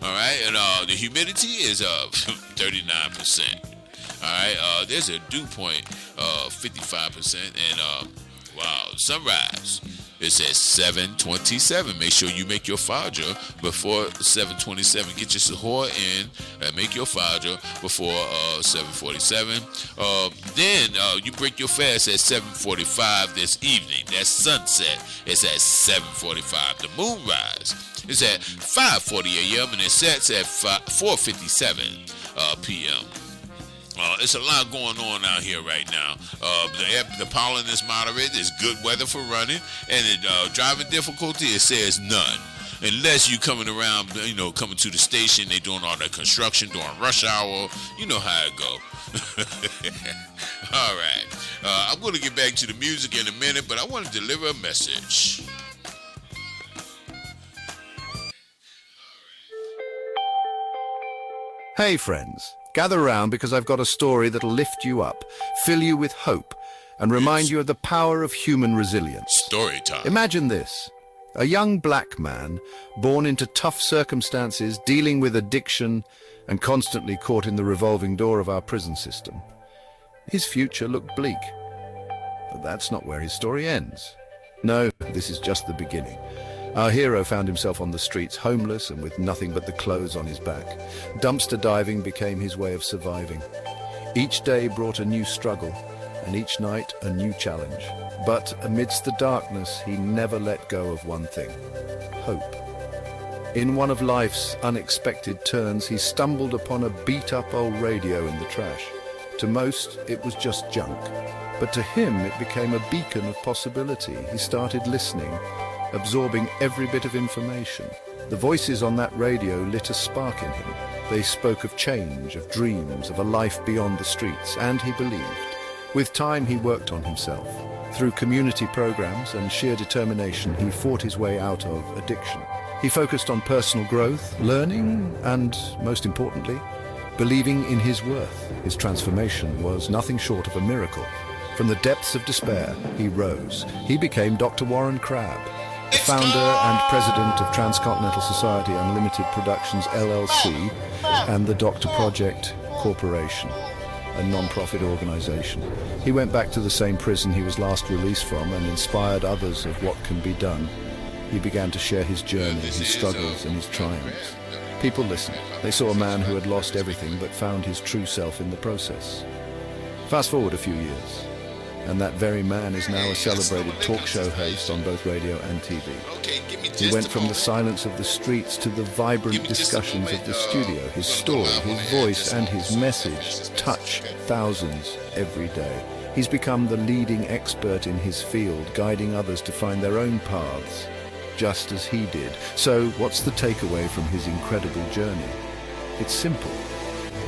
Speaker 4: All right, and the humidity is 39%. All right, there's a dew point, 55%, and wow, sunrise is at 7:27. Make sure you make your fajr before 7:27. Get your suhoor in and make your fajr before 7:47. Then you break your fast at 7:45 this evening. That's sunset. It's at 7:45. The moonrise is at 5:40 a.m. and it sets at 4:57 p.m. It's a lot going on out here right now. The pollen is moderate. It's good weather for running. And driving difficulty, it says none. Unless you coming around, coming to the station, they doing all that construction during rush hour. You know how it go. All right. I'm going to get back to the music in a minute, but I want to deliver a message.
Speaker 16: Hey, friends. Gather round because I've got a story that'll lift you up, fill you with hope, and remind you of the power of human resilience.
Speaker 4: Story time.
Speaker 16: Imagine this. A young black man, born into tough circumstances, dealing with addiction, and constantly caught in the revolving door of our prison system. His future looked bleak. But that's not where his story ends. No, this is just the beginning. Our hero found himself on the streets, homeless and with nothing but the clothes on his back. Dumpster diving became his way of surviving. Each day brought a new struggle, and each night a new challenge. But amidst the darkness, he never let go of one thing: hope. In one of life's unexpected turns, he stumbled upon a beat-up old radio in the trash. To most, it was just junk. But to him, it became a beacon of possibility. He started listening, absorbing every bit of information. The voices on that radio lit a spark in him. They spoke of change, of dreams, of a life beyond the streets, and he believed. With time, he worked on himself. Through community programs and sheer determination, he fought his way out of addiction. He focused on personal growth, learning, and, most importantly, believing in his worth. His transformation was nothing short of a miracle. From the depths of despair, he rose. He became Dr. Warren Crabbe, the founder and president of Transcontinental Society Unlimited Productions LLC and the Doctor Project Corporation, a non-profit organization. He went back to the same prison he was last released from and inspired others of what can be done. He began to share his journey, his struggles and his triumphs. People listened. They saw a man who had lost everything but found his true self in the process. Fast forward a few years, and that very man is now a celebrated talk show host on both radio and TV. He went from the silence of the streets to the vibrant discussions of the studio. His story, his voice, and his message touch thousands every day. He's become the leading expert in his field, guiding others to find their own paths, just as he did. So, what's the takeaway from his incredible journey? It's simple.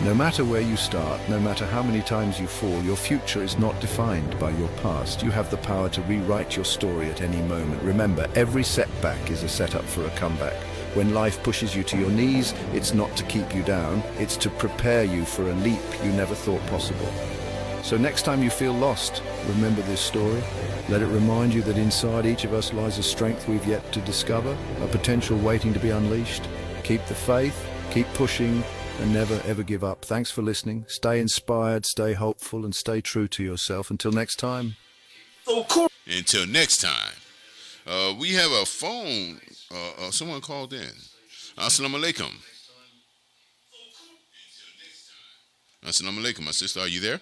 Speaker 16: No matter where you start, no matter how many times you fall, your future is not defined by your past. You have the power to rewrite your story at any moment. Remember, every setback is a setup for a comeback. When life pushes you to your knees, it's not to keep you down, it's to prepare you for a leap you never thought possible. So next time you feel lost, remember this story. Let it remind you that inside each of us lies a strength we've yet to discover, a potential waiting to be unleashed. Keep the faith, keep pushing, and never ever give up. Thanks for listening. Stay inspired, stay hopeful, and stay true to yourself. Until next time.
Speaker 4: Until next time. We have a phone. Someone called in. Assalamu alaikum. Assalamu alaikum. My sister, are you there?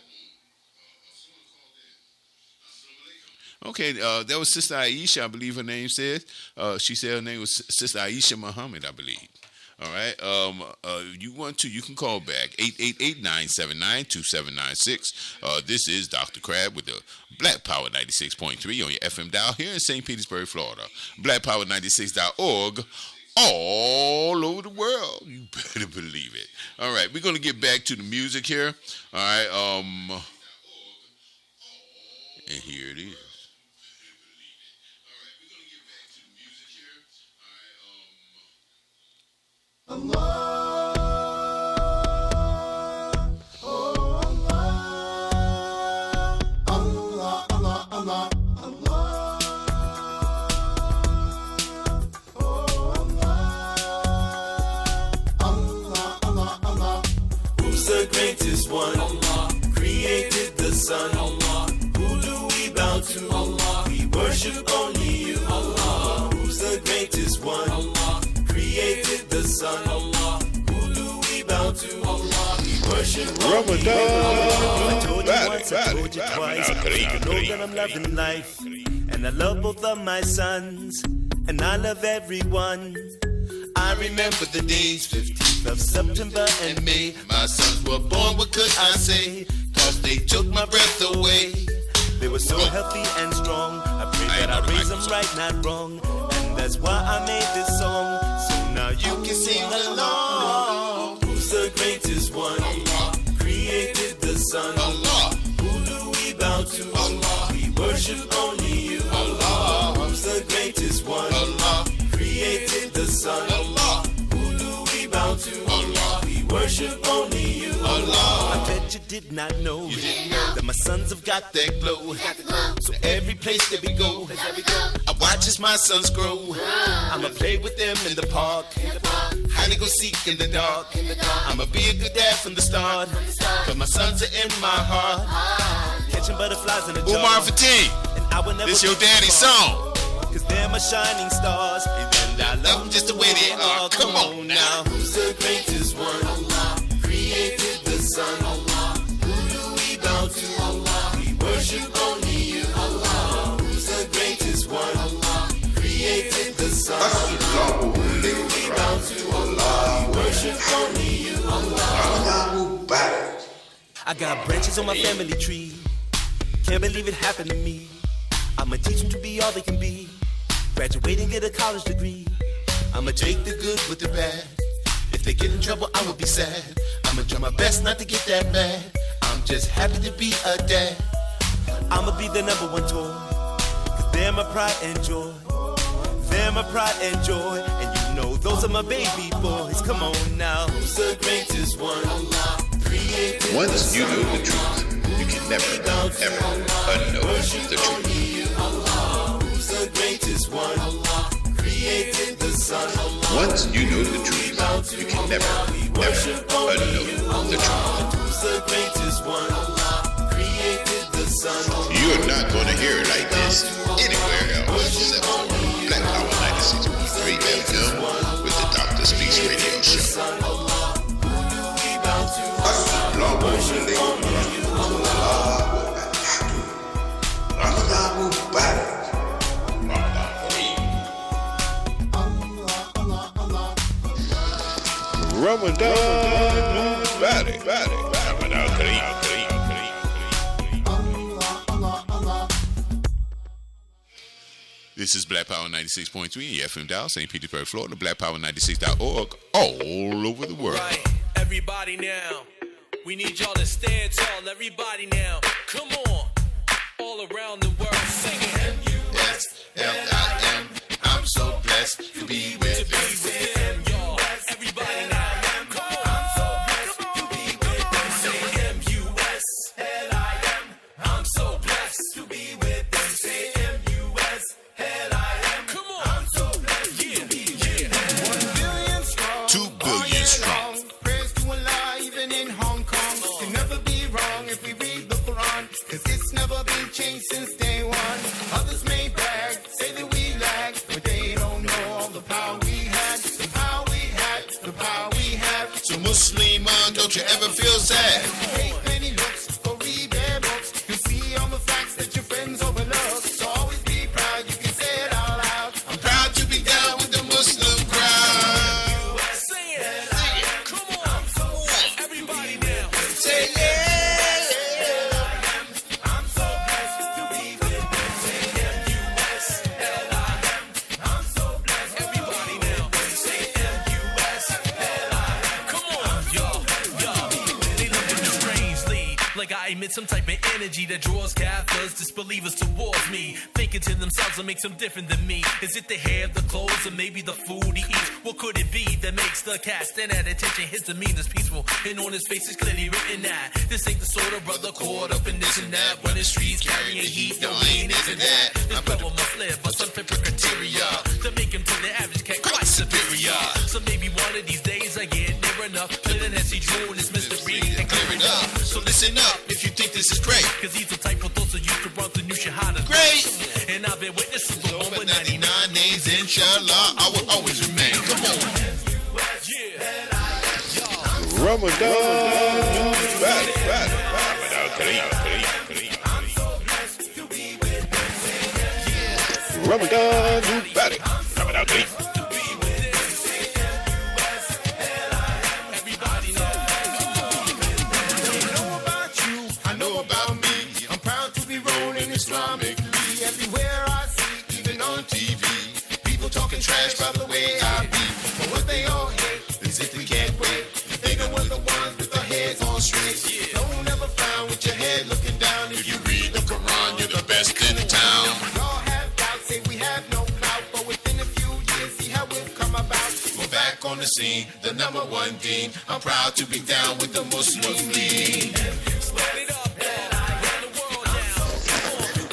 Speaker 4: Okay, that was Sister Aisha, I believe her name said. She said her name was Sister Aisha Muhammad, I believe. All right. You can call back 888-979-2796. This is Dr. Crabbe with the Black Power 96.3 on your FM dial here in St. Petersburg, Florida. BlackPower96.org. All over the world. You better believe it. All right, we're gonna get back to the music here. All right. And here it is.
Speaker 2: Who's the greatest one? Allah. Created the sun. Allah. Who do we bow to? Allah. We worship only you. Allah. Who's the greatest one? Allah. Created the sun. Allah. Who do we bow to? Allah. We worship only you. I told you once, I told you twice. You know that I'm loving life, and I love both of my sons, and I love everyone. I remember the days, 15th of September and May. My sons were born, what could I say? Cause they took my breath away. They were so healthy and strong. I pray that I raise them right, not wrong. And that's why I made this song. So now you can sing along. Who's the greatest one? Allah. Created the sun. Allah. Who do we bow to? Allah. We worship only you. Allah. Who's the greatest one? Allah. Created the sun. Allah. Who do we bow to? Allah. We worship only you. Allah. I bet you did not know that my sons have got that glow. So every place that we go, I watch as my sons grow. I'ma play with them in the park. Hide and go seek in the dark. I'ma be a good dad from the start. Cause my sons are in my heart. Catching butterflies in the jar.
Speaker 4: Umar Fatih, this your daddy's song.
Speaker 9: cause they're my shining stars. And I love them just the way they are. Come on now.
Speaker 2: Who's the greatest one? Allah created the sun. Allah. Who do we bow to? Allah. We worship only you. Allah. Who's the greatest one? Allah created the sun. Who do we bow to? Allah. We worship only you. Allah.
Speaker 9: I got branches on my family tree. Can't believe it happened to me. I'ma teach them to be all they can be. Graduate and get a college degree. I'ma take the good with the bad. If they get in trouble, I will be sad. I'ma try my best not to get that mad. I'm just happy to be a dad. I'ma be the #1 toy, cause they're my pride and joy. They're my pride and joy. And you know those are my baby boys. Come on now.
Speaker 2: Who's the greatest one? Allah created.
Speaker 15: Once you know the truth, you can never, ever unknow the truth.
Speaker 2: Who's the greatest one? Allah created the sun.
Speaker 15: Once you know the truth, you can never, ever unknow the truth.
Speaker 2: Who's the greatest one? Allah created the sun.
Speaker 15: You're not going to hear it like this anywhere else except for Black Power 96.3 FM with the Dr. Speaks Radio Show. Ramadan Bari, Ramadan Kareem.
Speaker 4: This is Black Power 96.3 FM dial, St. Petersburg, Florida, blackpower96.org, all over the world.
Speaker 13: Right, everybody now. We need y'all to stand tall, everybody now. Come on, all around the world, sing it.
Speaker 2: M-U-S-L-I-M. I'm so blessed to be with you.
Speaker 13: Y'all, everybody now. Come on. I'm so blessed to be with them. Say M-U-S-L-I-M. I'm so blessed to be with them. Say M-U-S-L-I-M. Come on. I'm so blessed to be with them.
Speaker 8: 1 billion strong.
Speaker 4: 2 billion strong.
Speaker 8: Praise to Allah, even in Hong Kong. Can never be wrong if we read the Quran, cause it's never been changed since day one. Others may brag, say that we lag, but they don't know all the power we had, the power we had, the power we have.
Speaker 15: So Muslim, don't you ever feel sad?
Speaker 8: Take many looks, go read their books. You see all the facts that your friends overlook. So always be proud, you can say it out loud.
Speaker 15: I'm proud to be down with the Muslim crowd.
Speaker 13: Sing it. Come on. Everybody now.
Speaker 15: Say yeah.
Speaker 2: I'm so blessed to be with them. Say M-U-S-L-I-M. I'm so blessed.
Speaker 13: Everybody now.
Speaker 2: Say M-U-S-L-I-M.
Speaker 13: Come on, yo. They look at me strangely, like I emit some type of energy that draws kafirs, disbelievers towards me, thinking to themselves what makes them different than me. Is it the hair, the clothes, or maybe the food he eats? What could it be that makes the cat stand at attention? His demeanor's peaceful, and on his face is clearly written that this ain't the sort of brother caught up in this and that. Running streets, carrying heat, no ain't into that. This brother must live by some type of criteria to make him to the average cat quite superior. So maybe one of these days I get near enough to the Nancy Drew this mystery and clear it up.
Speaker 15: So listen up if you think this is great.
Speaker 13: Cause he's the type of those who used to run through new shahada.
Speaker 15: Great.
Speaker 13: And I've been witnessing the
Speaker 15: Over
Speaker 13: moment
Speaker 15: 99 names, inshallah, I will always remain. Come on. Ramadan Bari, Ramadan Kareem. Ramadan Bari, Ramadan Kareem.
Speaker 8: I know about me. I'm proud to be rolling Islamically. Everywhere I see, even on TV, people talking trash about the way I be. But what they all hate is if we can't wait. They know we're the ones with our heads on straight. Don't ever frown with your head looking down. If you read the Quran, you're the best in town. Y'all have doubts, say we have no clout, but within a few years, see how we've come about.
Speaker 15: We're back on the scene, the #1 dean. I'm proud to be down with the Muslim League.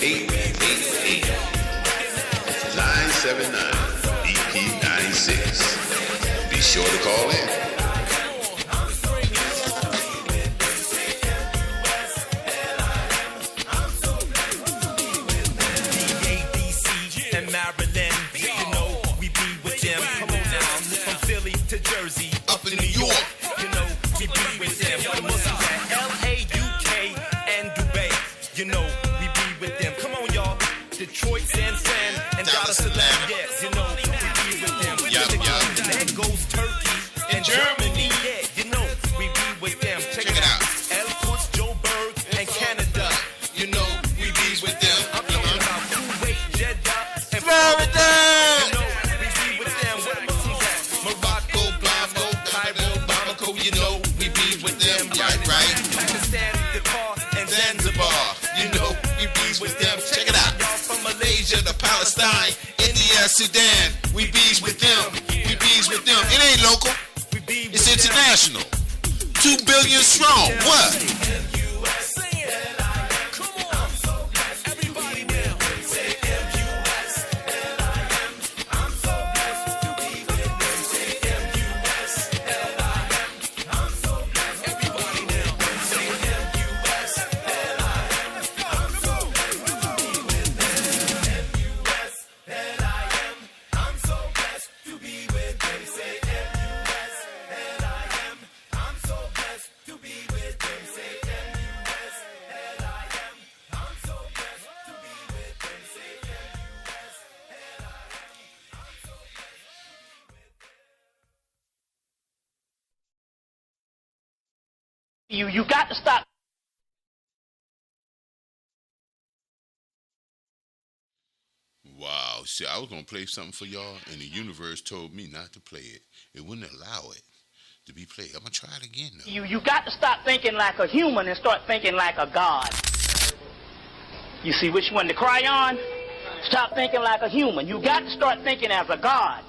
Speaker 15: 888-979 EP96. Be sure to call in.
Speaker 9: and Maryland with them. Come on now, from Philly to Jersey, up in New York. You know, we be with them. The Muslims at LA, UK, and Dubai. You know, we be with them. Come on, y'all. Detroit, San Fran, and Dar es Salaam. Yes, you know, we be with them. There goes Turkey and Germany. Yeah, you know, we be with them. Check it out. Elquist, Joburg, and Canada. You know, we be with them. I'm talking about Kuwait, Jeddah, and Florida. You know, we be with them. Where the Muslims at? Morocco, Blamco, Cairo, Bamako. You know, we be with them. Right. Pakistan, Dakar, and Zanzibar. You know, we be with them. Check it out. Y'all from Malaysia to Palestine, India, Sudan. We bees with them. We bees with them. It ain't local. It's international. 2 billion strong. What?
Speaker 17: You got to stop.
Speaker 4: Wow. See, I was going to play something for y'all, and the universe told me not to play it. It wouldn't allow it to be played. I'm going to try it again, though.
Speaker 17: You got to stop thinking like a human and start thinking like a god. You see which one to cry on? Stop thinking like a human. You got to start thinking as a god.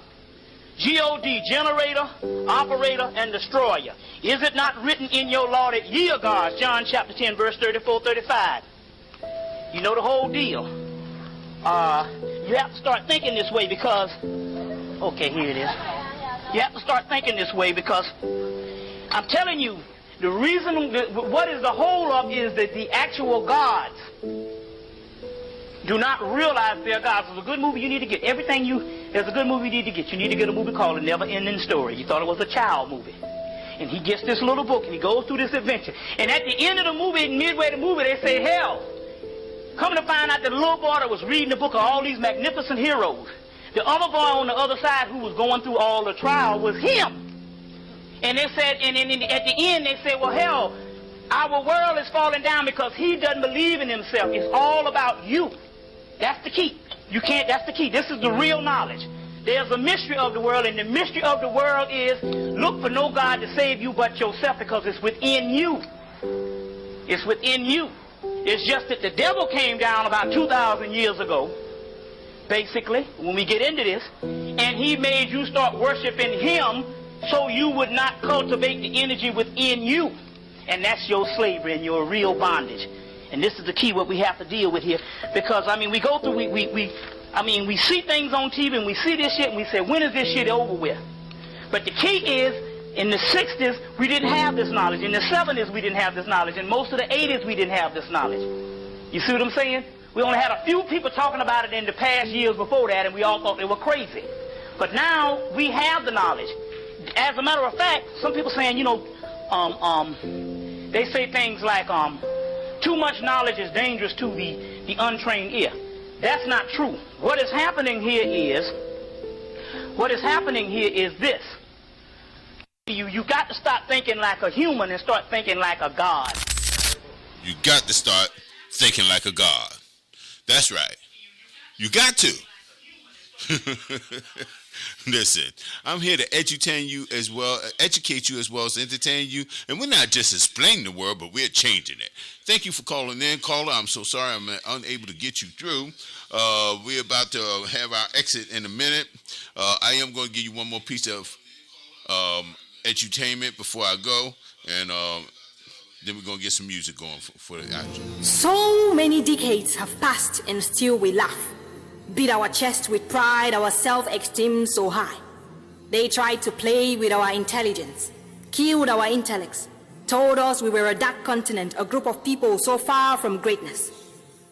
Speaker 17: G-O-D, generator, operator, and destroyer. Is it not written in your law that ye are gods? John chapter 10, verse 34, 35. You know the whole deal. You have to start thinking this way because, okay, here it is. You have to start thinking this way because I'm telling you, the reason, what is the whole of is that the actual gods do not realize they're gods. There's a good movie you need to get. There's a good movie you need to get. You need to get a movie called A Never Ending Story. You thought it was a child movie. And he gets this little book and he goes through this adventure. And at the end of the movie, midway of the movie, they say, hell, coming to find out that the little boy that was reading the book of all these magnificent heroes, the other boy on the other side who was going through all the trial was him. And they said, and at the end they said, well, hell, our world is falling down because he doesn't believe in himself. It's all about you. That's the key. That's the key. This is the real knowledge. There's a mystery of the world, and the mystery of the world is look for no God to save you but yourself because it's within you. It's within you. It's just that the devil came down about 2,000 years ago, basically, when we get into this, and he made you start worshiping him so you would not cultivate the energy within you. And that's your slavery and your real bondage. And this is the key what we have to deal with here. Because, I mean, we go through, we see things on TV and we see this shit and we say, when is this shit over with? But the key is, in the 60s, we didn't have this knowledge. In the 70s, we didn't have this knowledge. In most of the 80s, we didn't have this knowledge. You see what I'm saying? We only had a few people talking about it in the past years before that, and we all thought they were crazy. But now, we have the knowledge. As a matter of fact, some people saying, you know, they say things like, too much knowledge is dangerous to the untrained ear. That's not true. What is happening here is this. You got to stop thinking like a human and start thinking like a god.
Speaker 4: You got to start thinking like a god. That's right. You got to. Listen, I'm here to educate you as well as entertain you. And we're not just explaining the world, but we're changing it. Thank you for calling in. Caller, I'm so sorry I'm unable to get you through. We're about to have our exit in a minute. I am going to give you one more piece of edutainment before I go. And then we're going to get some music going for the action.
Speaker 18: So many decades have passed and still we laugh. Beat our chest with pride, our self-esteem so high. They tried to play with our intelligence, killed our intellects, told us we were a dark continent, a group of people so far from greatness.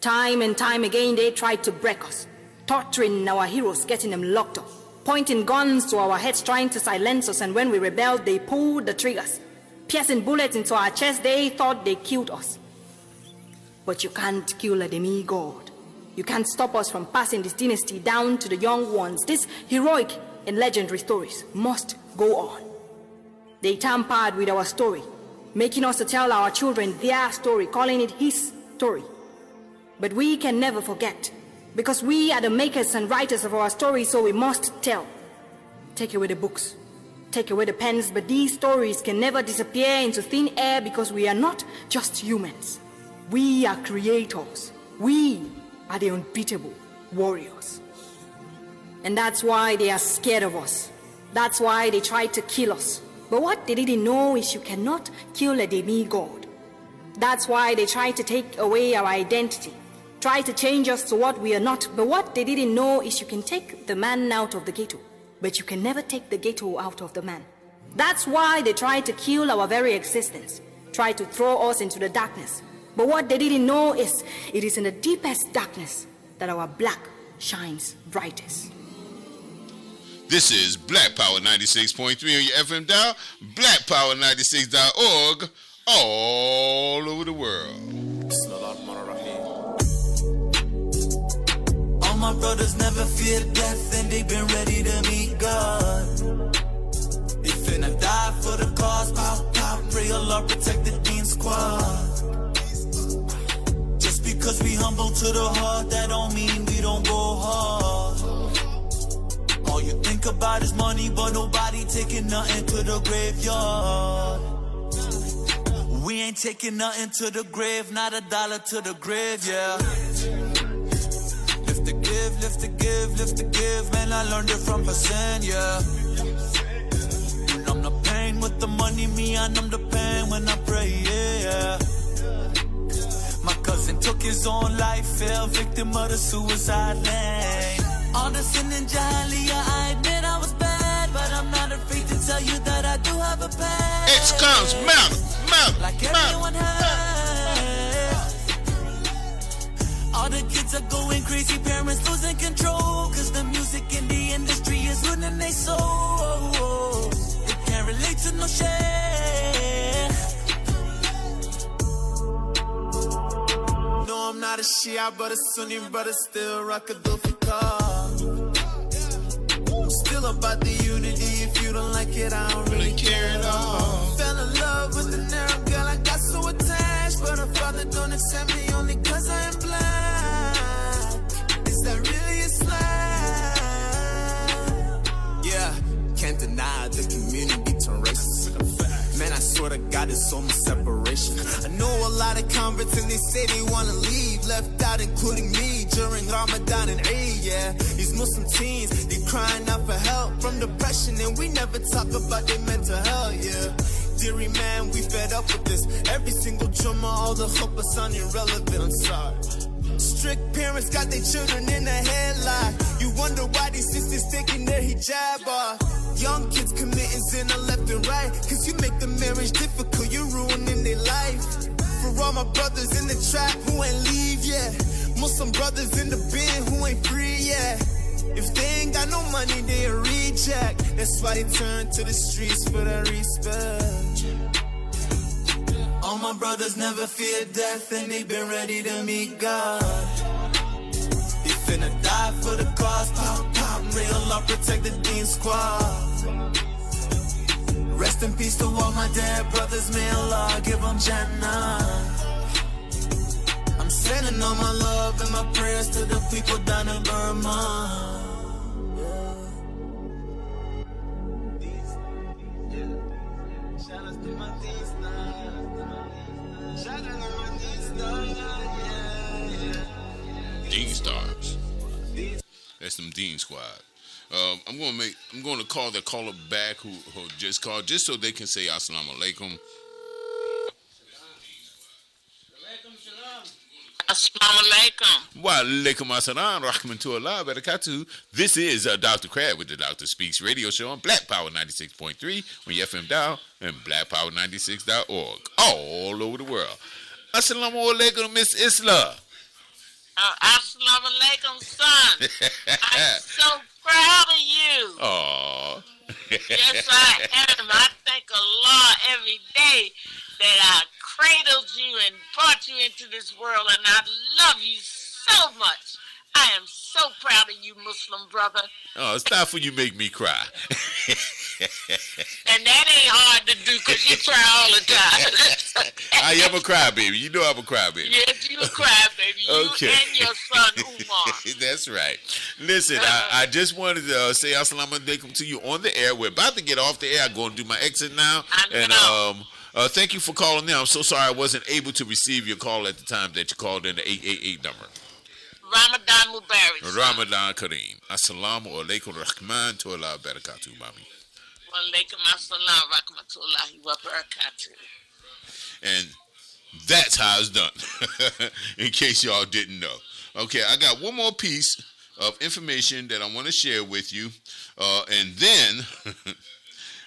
Speaker 18: Time and time again they tried to break us, torturing our heroes, getting them locked up. pointing guns to our heads trying to silence us, and when we rebelled, they pulled the triggers. Piercing bullets into our chest, they thought they killed us. But you can't kill a demigod. You can't stop us from passing this dynasty down to the young ones. This heroic and legendary stories must go on. They tampered with our story, making us to tell our children their story, calling it his story. But we can never forget, because we are the makers and writers of our story, so we must tell. Take away the books, take away the pens, but these stories can never disappear into thin air, because we are not just humans. We are creators. We are the unbeatable warriors. And that's why they are scared of us. That's why they try to kill us. But what they didn't know is you cannot kill a demigod. That's why they try to take away our identity, try to change us to what we are not. But what they didn't know is you can take the man out of the ghetto, but you can never take the ghetto out of the man. That's why they try to kill our very existence, try to throw us into the darkness. But what they didn't know is it is in the deepest darkness that our black shines brightest.
Speaker 4: This is Black Power 96.3 on your FM dial, blackpower96.org, all over the world.
Speaker 19: All my brothers never feared death, and they've been ready to meet God. They finna die for the cause, pow, pow, pray Allah protect the Dean Squad. Just because we humble to the heart, that don't mean we don't go hard. All you think about is money, but nobody taking nothing to the graveyard. We ain't taking nothing to the grave, not a dollar to the grave, yeah. Lift the give, lift the give, lift the give, man, I learned it from Hassan, yeah. You numb the pain with the money, me, I numb the pain when I pray, yeah. My cousin took his own life, fell victim of the suicide lane. All the sin in Jahiliyyah, I admit I was bad, but I'm not afraid to tell you that I do have a past.
Speaker 4: It comes
Speaker 19: like everyone has. All the kids are going crazy, parents losing control, cause the music in the industry is ruining their soul. They can't relate to no shit. No, I'm not a Shia, but a Sunni brother, still rock a doofy car. Still about the unity, if you don't like it, I don't really care at all. Fell in love with an Arab girl, I got so attached, but her father don't accept me only cause I am black. Is that really Islam? Yeah, can't deny the community turn racist. Man, I swear to God, it's almost separation. I know a lot of converts and they say they wanna leave, left out including me during Ramadan and Eid, yeah. These Muslim teens, they crying out for help from depression, and we never talk about their mental health, yeah. Deary man, we fed up with this. Every single drummer, all the hope is sound irrelevant, I'm sorry. Strict parents got their children in a headlock. You wonder why these sisters taking their hijab off. Young kids committing zina left and right, cause you make the marriage difficult, you're ruining their life. For all my brothers in the trap who ain't leave yet, Muslim brothers in the bin who ain't free yet. If they ain't got no money, they a reject. That's why they turn to the streets for that respect. All my brothers never feared death, and they been ready to meet God. They finna die for the cause, pop, pop, pray Allah protect the Dean Squad. Rest in peace to all my dead brothers, may Allah give them Jannah. I'm sending all my love and my prayers to the people down in Burma.
Speaker 4: Dean Stars. That's them Dean Squad. I'm gonna call the caller back who just called, just so they can say Assalamu alaikum.
Speaker 20: Assalamu alaikum.
Speaker 4: Wa alaikum assalam, rahmatullahi wa barakatuh. This is Dr. Crab with the Dr. Speaks radio show on Black Power 96.3 on your FM dial and blackpower96.org all over the world. Assalamu alaikum, Miss Isla.
Speaker 20: Assalamu alaikum, son. I'm so proud of you.
Speaker 4: Aw.
Speaker 20: Yes, I am. I thank Allah every day that I cradled you and brought you into this world, and I love you so much. I am so proud of you, Muslim brother.
Speaker 4: Oh, stop when you make me cry.
Speaker 20: And that ain't hard to do because you cry all the time.
Speaker 4: I am a crybaby. You know I'm a crybaby.
Speaker 20: Yes, you a crybaby. You
Speaker 4: Okay.
Speaker 20: and your son Umar.
Speaker 4: That's right. Listen, I just wanted to say assalamu alaikum to you on the air. We're about to get off the air. I'm going to do my exit now. And thank you for calling in. I'm so sorry I wasn't able to receive your call at the time that you called in the 888 number.
Speaker 20: Ramadan Mubarak.
Speaker 4: Ramadan Kareem. Assalamu alaikum rahman to Allah barakatuh, mommy.
Speaker 20: Walaikum assalam rahmatullahi wa barakatuh.
Speaker 4: And that's how it's done, in case y'all didn't know. Okay, I got one more piece of information that I want to share with you, and then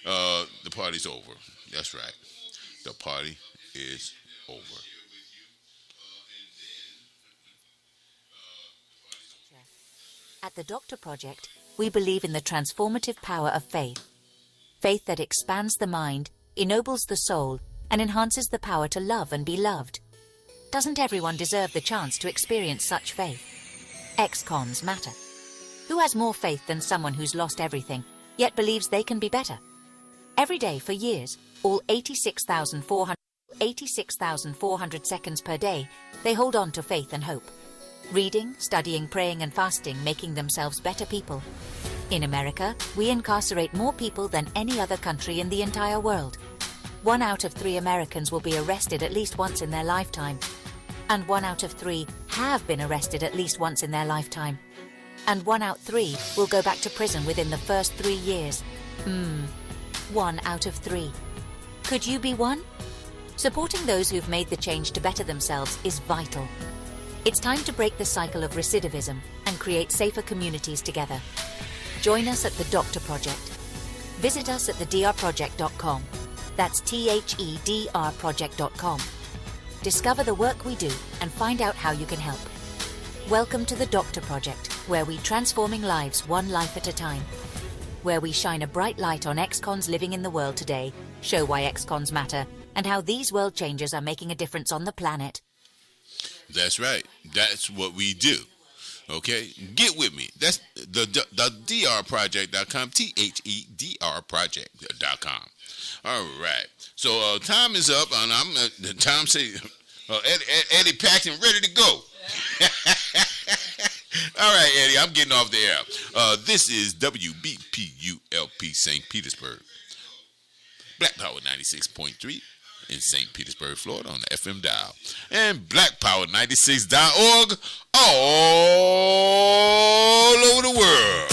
Speaker 4: the party's over. That's right. The party is over.
Speaker 21: At the Doctor Project, we believe in the transformative power of faith. Faith that expands the mind, ennobles the soul, and enhances the power to love and be loved. Doesn't everyone deserve the chance to experience such faith? Ex-cons matter. Who has more faith than someone who's lost everything, yet believes they can be better? Every day for years, all 86,400 seconds per day, they hold on to faith and hope. Reading, studying, praying and fasting, making themselves better people. In America, we incarcerate more people than any other country in the entire world. 1 out of 3 Americans will be arrested at least once in their lifetime. And 1 out of 3 have been arrested at least once in their lifetime. And 1 out of 3 will go back to prison within the first 3 years. 1 out of 3. Could you be one? Supporting those who've made the change to better themselves is vital. It's time to break the cycle of recidivism and create safer communities together. Join us at the Doctor Project. Visit us at thedrproject.com. That's THEDRproject.com. Discover the work we do and find out how you can help. Welcome to the Doctor Project, where we transforming lives one life at a time. Where we shine a bright light on ex-cons living in the world today, show why ex-cons matter, and how these world changes are making a difference on the planet.
Speaker 4: That's right. That's what we do. Okay? Get with me. That's the drproject.com, THEDRproject.com. All right. So time is up, and Tom say, Eddie packed and ready to go. All right, Eddie, I'm getting off the air. This is WBPULP St. Petersburg. Black Power 96.3 in St. Petersburg, Florida on the FM dial. And blackpower96.org all over the world.